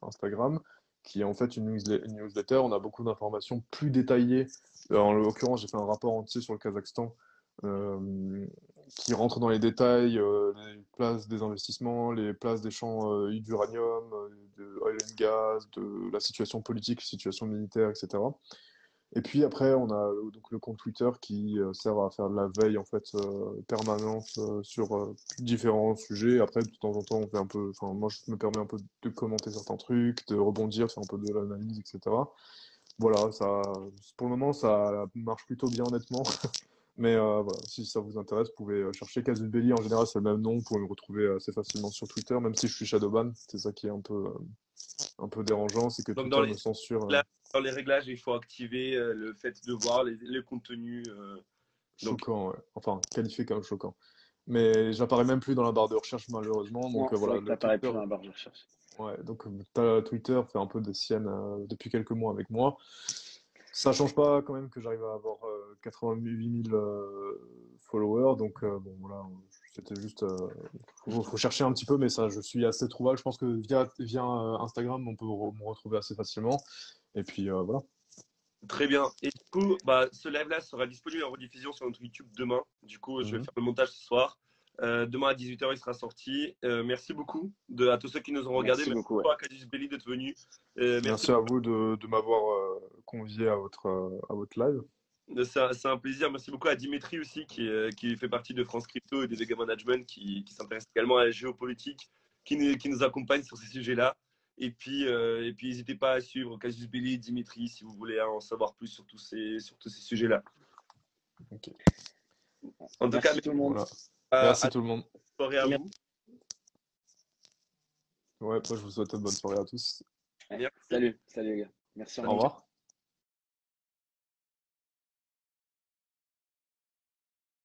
Instagram, qui est en fait une newsletter. On a beaucoup d'informations plus détaillées. En l'occurrence, j'ai fait un rapport entier sur le Kazakhstan qui rentre dans les détails, les places des investissements, les places des champs d'uranium, de oil and gas, de la situation politique, situation militaire, etc. Et puis après, on a donc le compte Twitter qui sert à faire de la veille en fait permanente sur différents sujets. Après, de temps en temps, on fait un peu, enfin moi je me permets un peu de commenter certains trucs, de rebondir, faire un peu de l'analyse, etc. Voilà, ça, pour le moment, ça marche plutôt bien honnêtement. Mais voilà, si ça vous intéresse, vous pouvez chercher Casus Belli. En général, c'est le même nom. Vous pouvez me retrouver assez facilement sur Twitter, même si je suis Shadowban. C'est ça qui est un peu dérangeant, c'est que Donc Twitter me censure. dans les réglages, il faut activer le fait de voir les contenus. Donc, Choquant, ouais. Enfin, qualifié comme choquant. Mais j'apparais même plus dans la barre de recherche, malheureusement. Donc Non, c'est voilà, vrai que le t'apparais Twitter. plus dans la barre de recherche. Ouais, donc Twitter fait un peu des siennes depuis quelques mois avec moi. Ça change pas quand même que j'arrive à avoir 88 000 followers. Donc bon, voilà, c'était juste. Faut chercher un petit peu, mais ça, je suis assez trouvable. Je pense que via Instagram, on peut me retrouver assez facilement. Et puis voilà. très bien. Et du coup, bah, ce live-là sera disponible en rediffusion sur notre YouTube demain. Du coup, je vais Mhm. faire le montage ce soir. Demain à 18h, il sera sorti. Merci beaucoup à tous ceux qui nous ont regardés. Merci Merci beaucoup, ouais. beaucoup à Cadus Belli d'être venu. Merci Merci à vous de m'avoir convié à votre live. C'est un plaisir. Merci beaucoup à Dimitri aussi, qui fait partie de France Crypto et de Vega Management, qui s'intéresse également à la géopolitique, qui nous accompagne sur ces sujets-là. Et puis, n'hésitez pas à suivre Casus Belli, Dimitri, si vous voulez en savoir plus sur sur tous ces sujets-là. Ok. En tout cas, Merci tout le monde. Voilà. à Merci tout le monde. soirée à vous. Ouais, moi je vous souhaite une bonne soirée à tous. Ouais. Merci. Salut les gars. Merci Au encore. revoir.